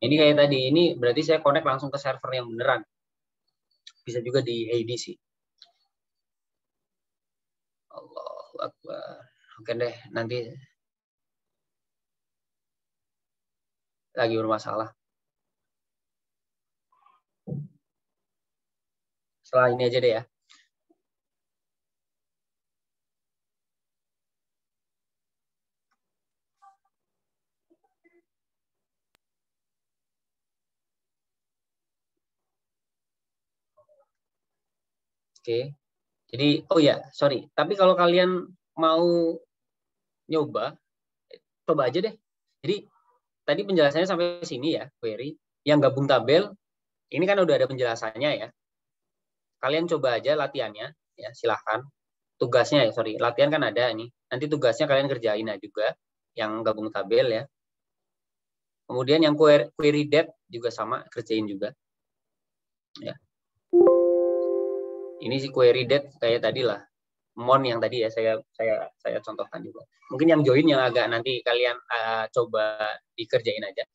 Ini kayak tadi, ini berarti saya connect langsung ke server yang beneran. Bisa juga di Heidi sih. Allahu Akbar. Oke deh, nanti lagi bermasalah. Setelah ini aja deh ya. Oke. Jadi, oh ya, sorry. Tapi kalau kalian mau nyoba, coba aja deh. Jadi, tadi penjelasannya sampai sini ya, query. Yang gabung tabel, ini kan udah ada penjelasannya ya. Kalian coba aja latihannya, ya silahkan. Tugasnya ya, sorry. Latihan kan ada ini. Nanti tugasnya kalian kerjain aja juga, yang gabung tabel ya. Kemudian yang query depth juga sama, kerjain juga. Ya. Ini si query depth kayak tadi lah. Mon yang tadi ya saya contohkan juga. Mungkin yang join yang agak nanti kalian coba dikerjain aja.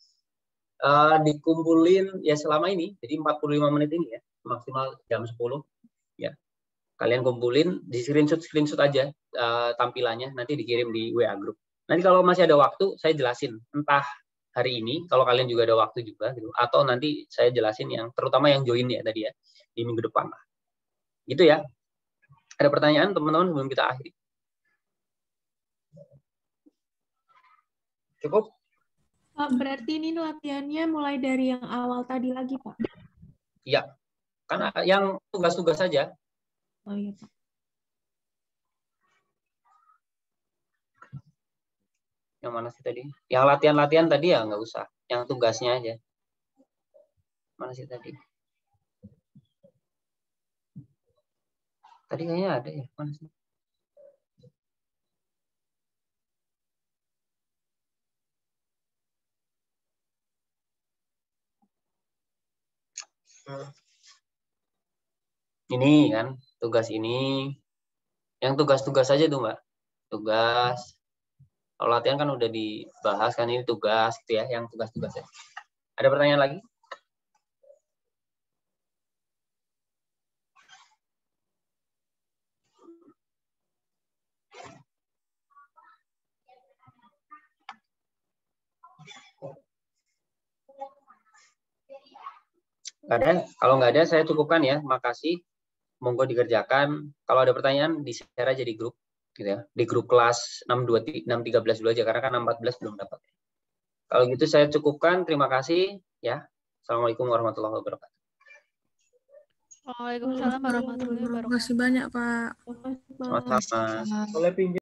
Dikumpulin ya selama ini, jadi 45 menit ini ya, maksimal jam 10 ya. Kalian kumpulin, di screenshot aja tampilannya, nanti dikirim di WA group. Nanti kalau masih ada waktu, saya jelasin entah hari ini, kalau kalian juga ada waktu juga gitu, atau nanti saya jelasin yang terutama yang join ya tadi ya, di minggu depan lah. Gitu ya. Ada pertanyaan teman-teman sebelum kita akhiri? Cukup? Pak, berarti ini latihannya mulai dari yang awal tadi lagi, Pak? Iya. Kan yang tugas-tugas saja. Oh iya, Pak. Yang mana sih tadi? Yang latihan-latihan tadi ya nggak usah. Yang tugasnya aja. Mana sih tadi? Tadi kayaknya ada ya. Mana sih? Ini kan tugas ini. Yang tugas-tugas aja tuh Mbak. Tugas. Kalau latihan kan udah dibahas kan, ini tugas gitu ya. Yang tugas-tugas ya. Ada pertanyaan lagi? Kalau nggak ada, saya cukupkan ya. Makasih. Monggo dikerjakan. Kalau ada pertanyaan, di-share aja di grup. Gitu ya. Di grup kelas 613 dulu aja, karena kan 614 belum dapat. Kalau gitu saya cukupkan. Terima kasih. Ya. Assalamualaikum warahmatullahi wabarakatuh. Waalaikumsalam warahmatullahi wabarakatuh. Terima kasih banyak, Pak. Sama-sama. Boleh pinjam